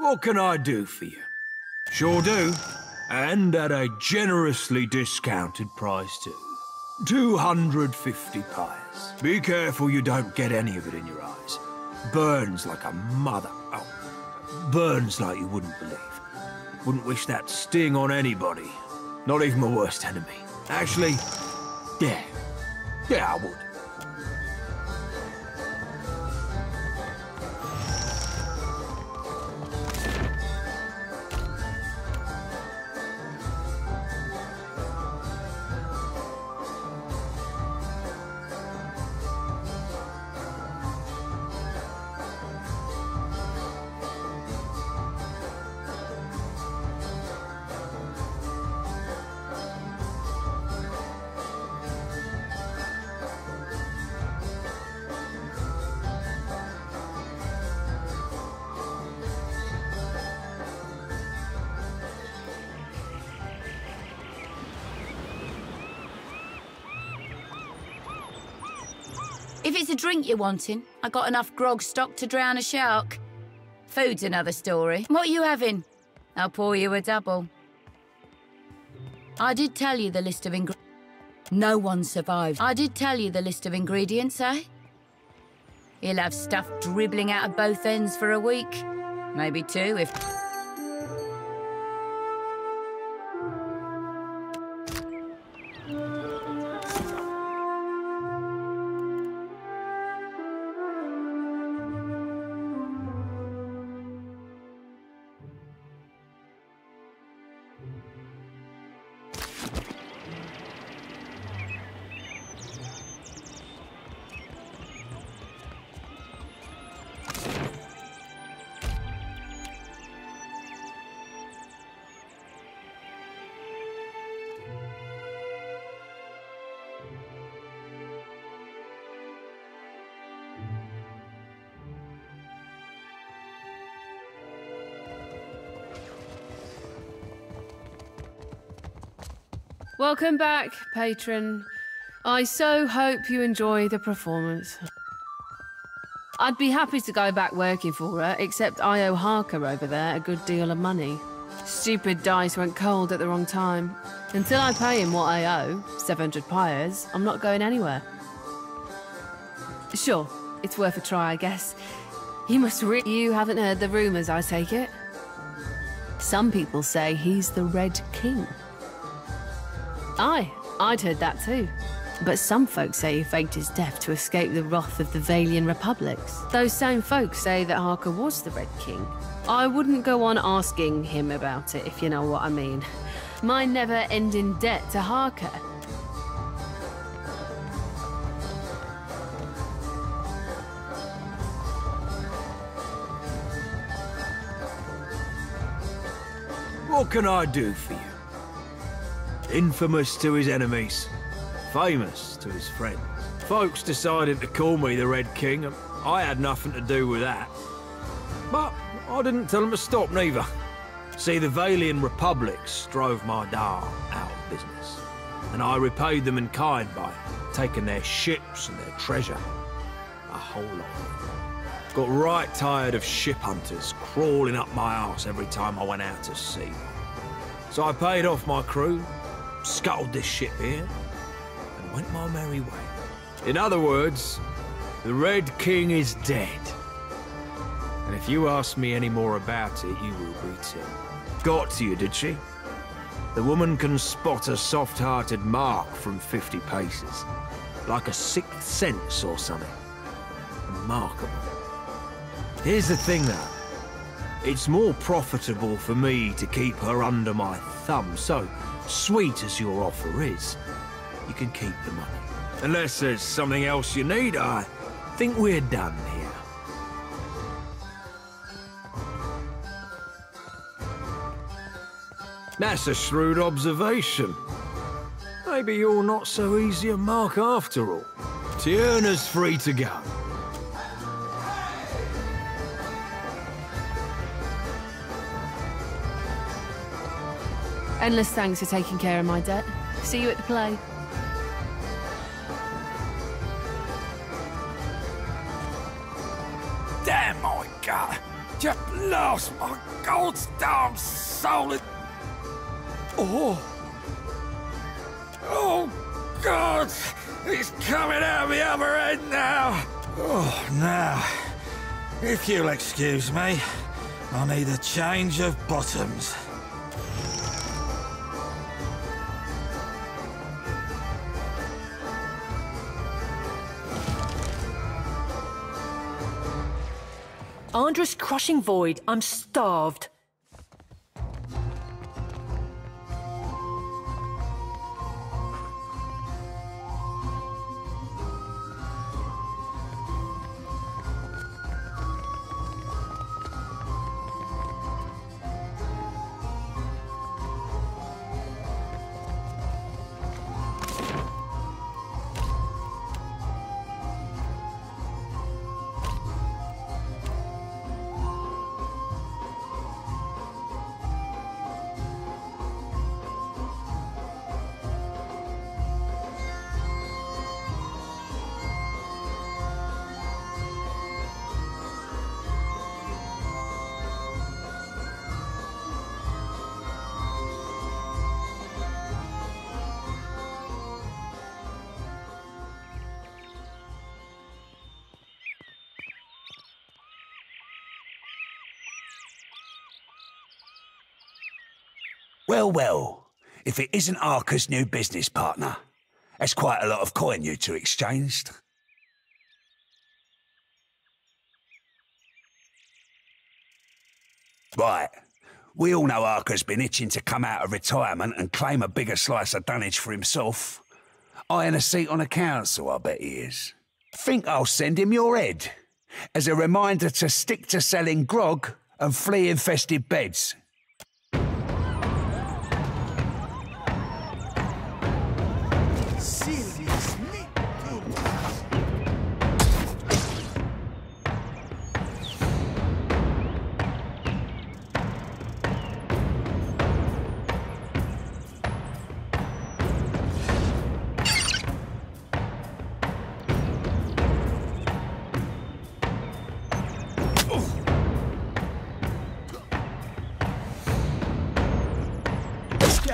Speaker 5: What can I do for you? Sure do. And at a generously discounted price too. 250 pies. Be careful you don't get any of it in your eyes. Burns like a mother. Oh, burns like you wouldn't believe. Wouldn't wish that sting on anybody. Not even my worst enemy. Actually, yeah. Yeah, I would.
Speaker 15: If it's a drink you're wanting, I got enough grog stock to drown a shark. Food's another story. What are you having? I'll pour you a double. I did tell you the list of ingredients. No one survived. I did tell you the list of ingredients, eh? He'll have stuff dribbling out of both ends for a week. Maybe two if...
Speaker 2: Welcome back, patron. I so hope you enjoy the performance. I'd be happy to go back working for her, except I owe Harker over there a good deal of money. Stupid dice went cold at the wrong time. Until I pay him what I owe, 700 pyres, I'm not going anywhere. Sure, it's worth a try, I guess. You haven't heard the rumours, I take it? Some people say he's the Red King. Aye, I'd heard that too. But some folks say he faked his death to escape the wrath of the Valian Republics. Those same folks say that Harker was the Red King. I wouldn't go on asking him about it, if you know what I mean. My never-ending debt to Harker.
Speaker 5: What can I do for you? Infamous to his enemies, famous to his friends. Folks decided to call me the Red King, and I had nothing to do with that. But I didn't tell them to stop neither. See, the Valian Republics drove my Dar out of business, and I repaid them in kind by taking their ships and their treasure. A whole lot of it. Got right tired of ship hunters crawling up my arse every time I went out to sea. So I paid off my crew, scuttled this ship here, and went my merry way. In other words, the Red King is dead. And if you ask me any more about it, you will be too. Got to you, did she? The woman can spot a soft-hearted mark from 50 paces. Like a sixth sense or something. Remarkable. Here's the thing, though. It's more profitable for me to keep her under my thumb, so sweet as your offer is, you can keep the money. Unless there's something else you need, I think we're done here. That's a shrewd observation. Maybe you're not so easy a mark after all. Tierna's free to go.
Speaker 2: Endless thanks for taking care of my debt. See you at the play.
Speaker 11: Damn my gut! Just lost my gold-darned soul and... Oh! Oh, God! It's coming out the other end now! Oh, now, if you'll excuse me, I need a change of bottoms.
Speaker 9: Andra's crushing void. I'm starved.
Speaker 8: Well, well, if it isn't Arker's new business partner, that's quite a lot of coin you two exchanged. Right, we all know Arker's been itching to come out of retirement and claim a bigger slice of Dunnage for himself. Eyeing a seat on a council, I bet he is. Think I'll send him your head, as a reminder to stick to selling grog and flea-infested beds.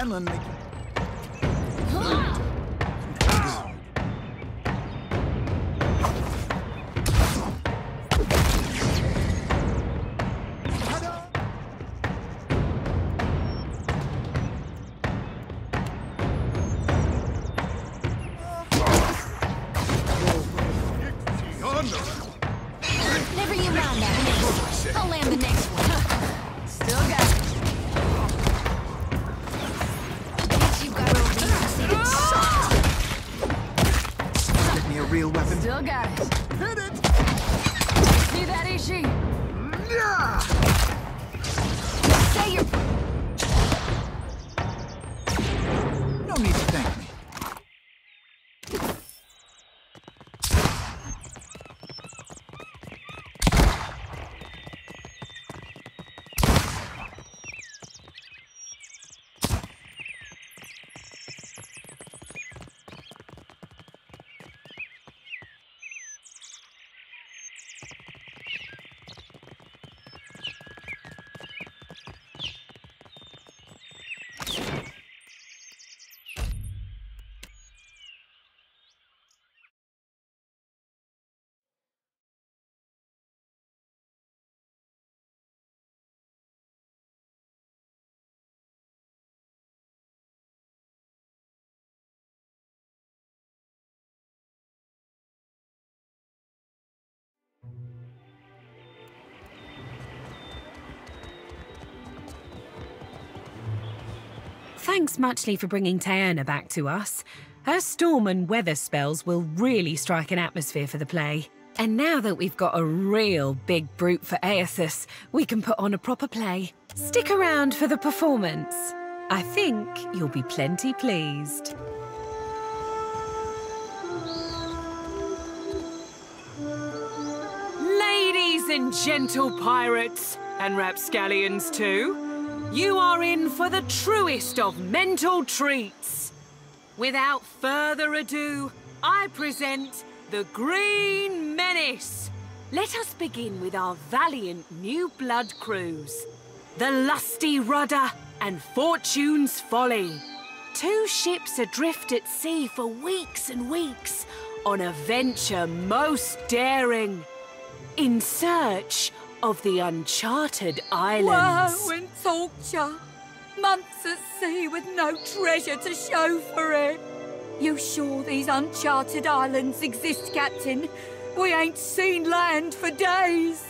Speaker 7: Scanlan make...
Speaker 10: Never you mind that. I'll land the next one. Still got it. Bitch, you got over here to see it sucked.
Speaker 7: Get me a real weapon.
Speaker 10: Still got it.
Speaker 7: Hit it!
Speaker 10: See that, Ishi?
Speaker 7: Yeah!
Speaker 10: Say your...
Speaker 7: No need to thank me.
Speaker 20: Thanks muchly for bringing Taerna back to us. Her storm and weather spells will really strike an atmosphere for the play. And now that we've got a real big brute for Aethys, we can put on a proper play. Stick around for the performance. I think you'll be plenty pleased. Ladies and gentle pirates, and rapscallions too, you are in for the truest of mental treats. Without further ado, I present the Green Menace. Let us begin with our valiant new blood crews. The Lusty Rudder and Fortune's Folly. Two ships adrift at sea for weeks and weeks on a venture most daring, in search of the uncharted islands.
Speaker 14: Woe and torture. Months at sea with no treasure to show for it. You sure these uncharted islands exist, Captain? We ain't seen land for days.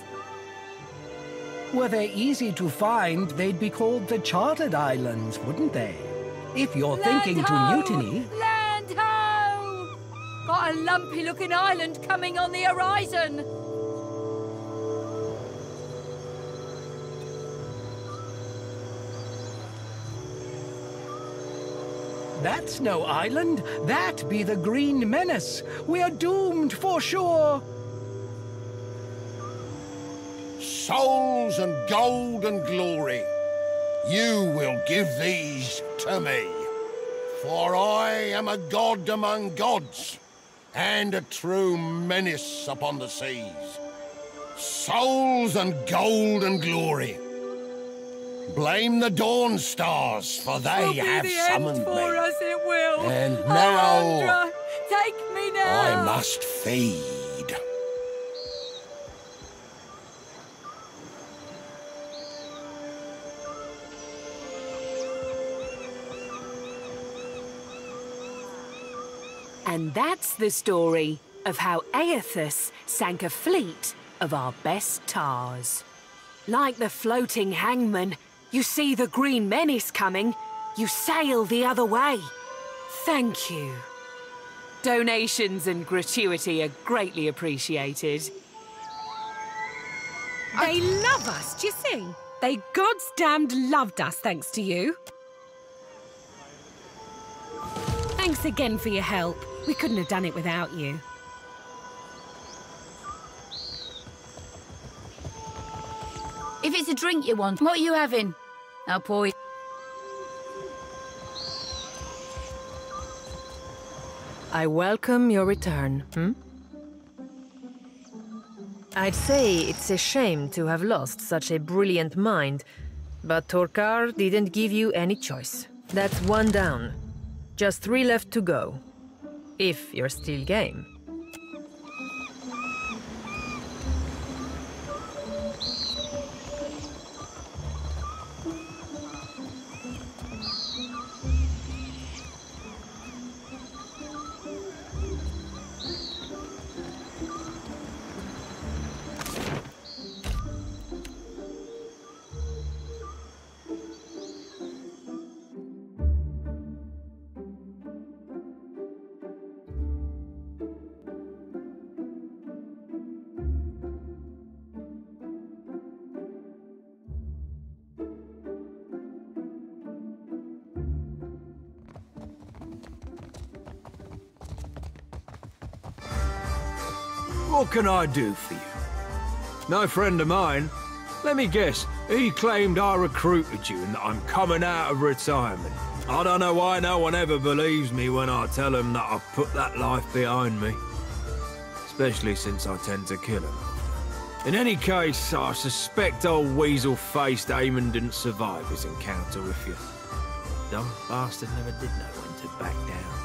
Speaker 19: Were they easy to find, they'd be called the Chartered Islands, wouldn't they? If you're thinking to mutiny...
Speaker 14: Land ho! Got a lumpy-looking island coming on the horizon.
Speaker 19: That's no island. That be the Green Menace. We are doomed for sure.
Speaker 3: Souls and gold and glory, you will give these to me. For I am a god among gods, and a true menace upon the seas. Souls and gold and glory. Blame the Dawn Stars, for they have summoned me.
Speaker 14: For us it will.
Speaker 3: And now,
Speaker 14: Alundra, take me now.
Speaker 3: I must feed.
Speaker 20: And that's the story of how Aethys sank a fleet of our best tars. Like the floating hangman, you see the Green Menace coming, you sail the other way. Thank you. Donations and gratuity are greatly appreciated. They love us, do you see? They God's damned loved us thanks to you. Thanks again for your help. We couldn't have done it without you.
Speaker 15: If it's a drink you want, what are you having? I'll pour it.
Speaker 9: I welcome your return, I'd say it's a shame to have lost such a brilliant mind, but Torkar didn't give you any choice. That's one down. Just 3 left to go. If you're still game.
Speaker 5: What can I do for you? No friend of mine. Let me guess, he claimed I recruited you and that I'm coming out of retirement. I don't know why no one ever believes me when I tell them that I've put that life behind me. Especially since I tend to kill them. In any case, I suspect old weasel-faced Eamon didn't survive his encounter with you. Dumb bastard never did know when to back down.